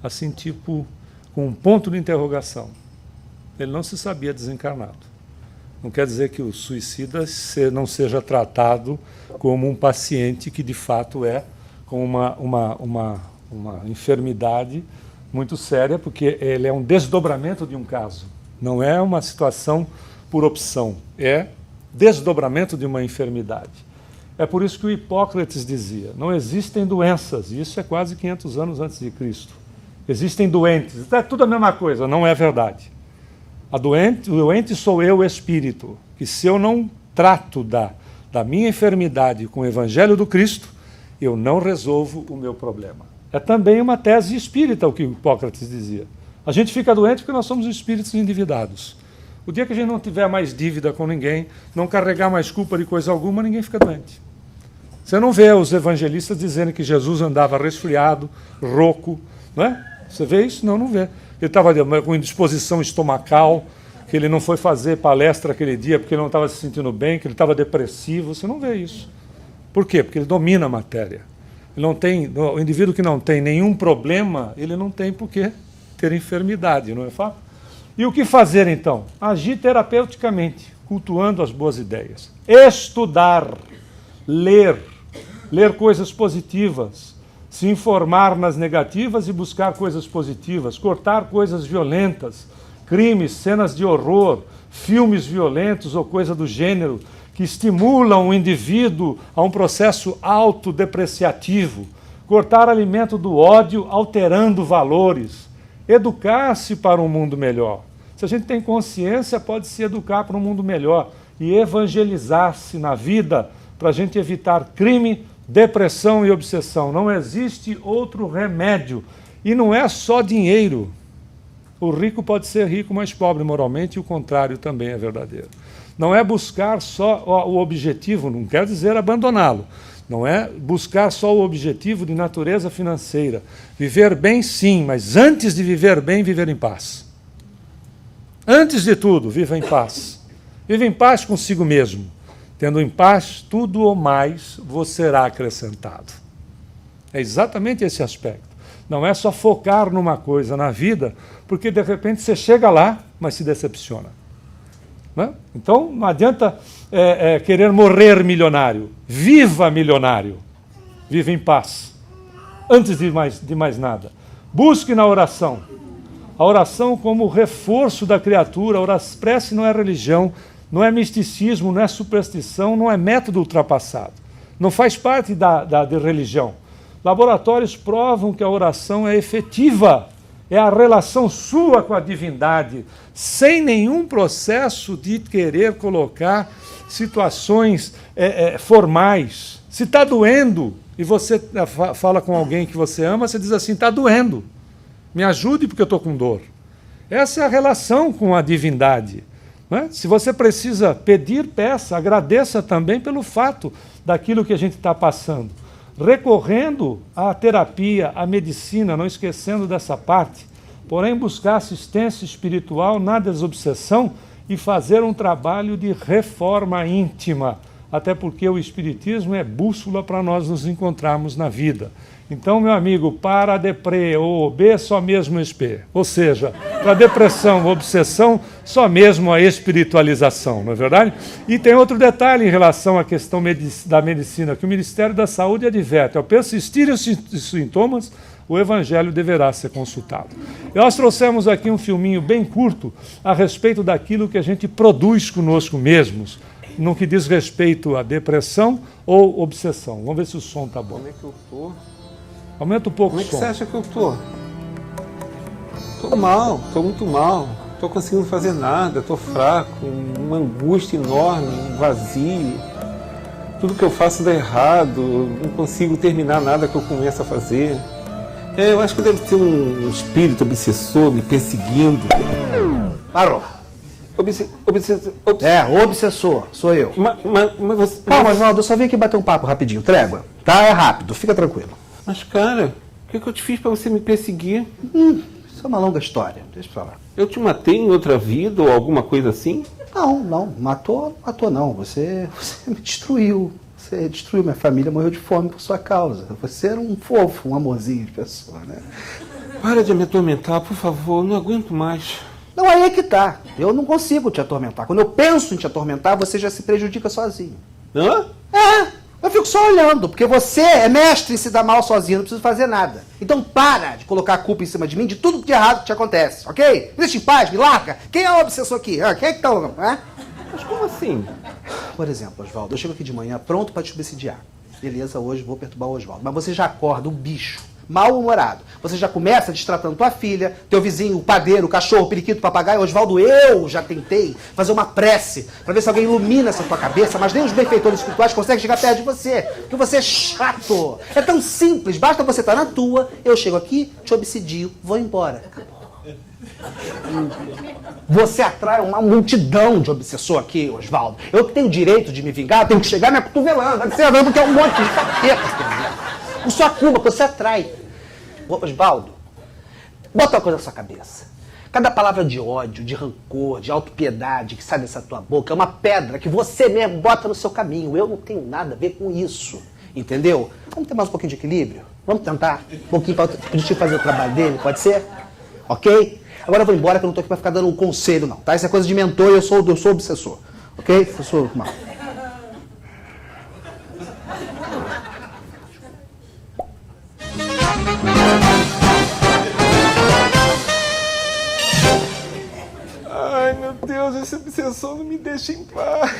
assim, tipo, com um ponto de interrogação. Ele não se sabia desencarnado. Não quer dizer que o suicida não seja tratado como um paciente que de fato é com uma enfermidade muito séria, porque ele é um desdobramento de um caso. Não é uma situação por opção, é desdobramento de uma enfermidade. É por isso que o Hipócrates dizia: não existem doenças, e isso é quase 500 anos antes de Cristo. Existem doentes, é tudo a mesma coisa, não é verdade. O doente sou eu, o espírito, que se eu não trato da minha enfermidade com o Evangelho do Cristo, eu não resolvo o meu problema. É também uma tese espírita o que o Hipócrates dizia. A gente fica doente porque nós somos espíritos endividados. O dia que a gente não tiver mais dívida com ninguém, não carregar mais culpa de coisa alguma, ninguém fica doente. Você não vê os evangelistas dizendo que Jesus andava resfriado, rouco, não é? Você vê isso? Não vê. Ele estava com indisposição estomacal, que ele não foi fazer palestra aquele dia porque ele não estava se sentindo bem, que ele estava depressivo. Você não vê isso. Por quê? Porque ele domina a matéria. O indivíduo que não tem nenhum problema, ele não tem por que ter enfermidade, não é fato? E o que fazer então? Agir terapeuticamente, cultuando as boas ideias. Estudar, ler coisas positivas, se informar nas negativas e buscar coisas positivas, cortar coisas violentas, crimes, cenas de horror, filmes violentos ou coisa do gênero, que estimulam o indivíduo a um processo autodepreciativo, cortar alimento do ódio alterando valores, educar-se para um mundo melhor, Se a gente tem consciência, pode se educar para um mundo melhor e evangelizar-se na vida para a gente evitar crime, depressão e obsessão. Não existe outro remédio. E não é só dinheiro. O rico pode ser rico, mas pobre moralmente, e o contrário também é verdadeiro. Não é buscar só o objetivo, não quer dizer abandoná-lo. Não é buscar só o objetivo de natureza financeira. Viver bem, sim, mas antes de viver bem, viver em paz. Antes de tudo, viva em paz. Viva em paz consigo mesmo. Tendo em paz, tudo ou mais vos será acrescentado. É exatamente esse aspecto. Não é só focar numa coisa na vida, porque de repente você chega lá, mas se decepciona. Né? Então, não adianta querer morrer milionário. Viva milionário. Viva em paz. Antes de mais nada. Busque na oração. A oração como reforço da criatura. A prece não é religião, não é misticismo, não é superstição, não é método ultrapassado. Não faz parte de religião. Laboratórios provam que a oração é efetiva. É a relação sua com a divindade, sem nenhum processo de querer colocar situações formais. Se está doendo, e você fala com alguém que você ama, você diz assim, está doendo, me ajude porque eu estou com dor. Essa é a relação com a divindade. Né? Se você precisa pedir, peça, agradeça também pelo fato daquilo que a gente está passando. Recorrendo à terapia, à medicina, não esquecendo dessa parte, porém buscar assistência espiritual na desobsessão e fazer um trabalho de reforma íntima, até porque o Espiritismo é bússola para nós nos encontrarmos na vida. Então, meu amigo, para a deprê ou B, só mesmo SP. Ou seja, para a depressão, obsessão, só mesmo a espiritualização, não é verdade? E tem outro detalhe em relação à questão da medicina, que o Ministério da Saúde adverte, ao persistirem os sintomas, o Evangelho deverá ser consultado. E nós trouxemos aqui um filminho bem curto a respeito daquilo que a gente produz conosco mesmos, no que diz respeito à depressão ou obsessão. Vamos ver se o som está bom. Como é que eu tô? Aumenta um pouco o som. Como é que você acha que eu tô? Tô mal, tô muito mal. Tô conseguindo fazer nada, tô fraco, uma angústia enorme, um vazio. Tudo que eu faço dá errado, não consigo terminar nada que eu começo a fazer. Eu acho que deve ter um espírito obsessor me perseguindo. Parou. Obsessor, sou eu. Mas você... Calma, Oswaldo, eu só vim aqui bater um papo rapidinho, trégua. Tá? É rápido, fica tranquilo. Mas, cara, o que eu te fiz pra você me perseguir? Isso é uma longa história, deixa eu falar. Eu te matei em outra vida ou alguma coisa assim? Não, matou não. Você me destruiu. Você destruiu minha família, morreu de fome por sua causa. Você era um fofo, um amorzinho de pessoa, né? Para de me atormentar, por favor, não aguento mais. Não, aí é que tá. Eu não consigo te atormentar. Quando eu penso em te atormentar, você já se prejudica sozinho. Hã? Eu fico só olhando, porque você é mestre em se dar mal sozinho, não precisa fazer nada. Então para de colocar a culpa em cima de mim de tudo de errado que te acontece, ok? Me deixa em paz, me larga. Quem é o obsessor aqui? Quem é que tá... Mas como assim? Por exemplo, Oswaldo, eu chego aqui de manhã pronto para te obsidiar. Beleza, hoje vou perturbar o Oswaldo. Mas você já acorda um bicho, mal-humorado. Você já começa destratando tua filha, teu vizinho, o padeiro, o cachorro, o periquito, o papagaio. Oswaldo, eu já tentei fazer uma prece para ver se alguém ilumina essa tua cabeça, mas nem os benfeitores espirituais conseguem chegar perto de você, porque você é chato. É tão simples, basta você estar na tua, eu chego aqui, te obsidio, vou embora. Acabou. Você atrai uma multidão de obsessor aqui, Oswaldo. Eu que tenho o direito de me vingar, tenho que chegar me acotovelando, porque é um monte de capeta. Por sua culpa, você atrai. Oswaldo, bota uma coisa na sua cabeça. Cada palavra de ódio, de rancor, de autopiedade que sai dessa tua boca é uma pedra que você mesmo bota no seu caminho. Eu não tenho nada a ver com isso. Entendeu? Vamos ter mais um pouquinho de equilíbrio? Vamos tentar um pouquinho para o Tio fazer o trabalho dele, pode ser? Ok? Agora eu vou embora que eu não tô aqui pra ficar dando um conselho, não, tá? Isso é coisa de mentor e eu sou obsessor. Ok? Eu sou mal. Ai, meu Deus, esse obsessor não me deixa em paz.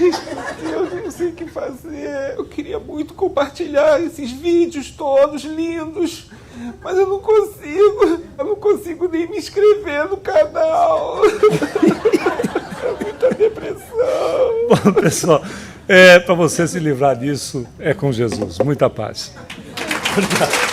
Meu Deus, eu não sei o que fazer. Eu queria muito compartilhar esses vídeos todos lindos, mas eu não consigo. Eu não consigo nem me inscrever no canal. É muita depressão. Bom, pessoal, para você se livrar disso, é com Jesus. Muita paz. Obrigado.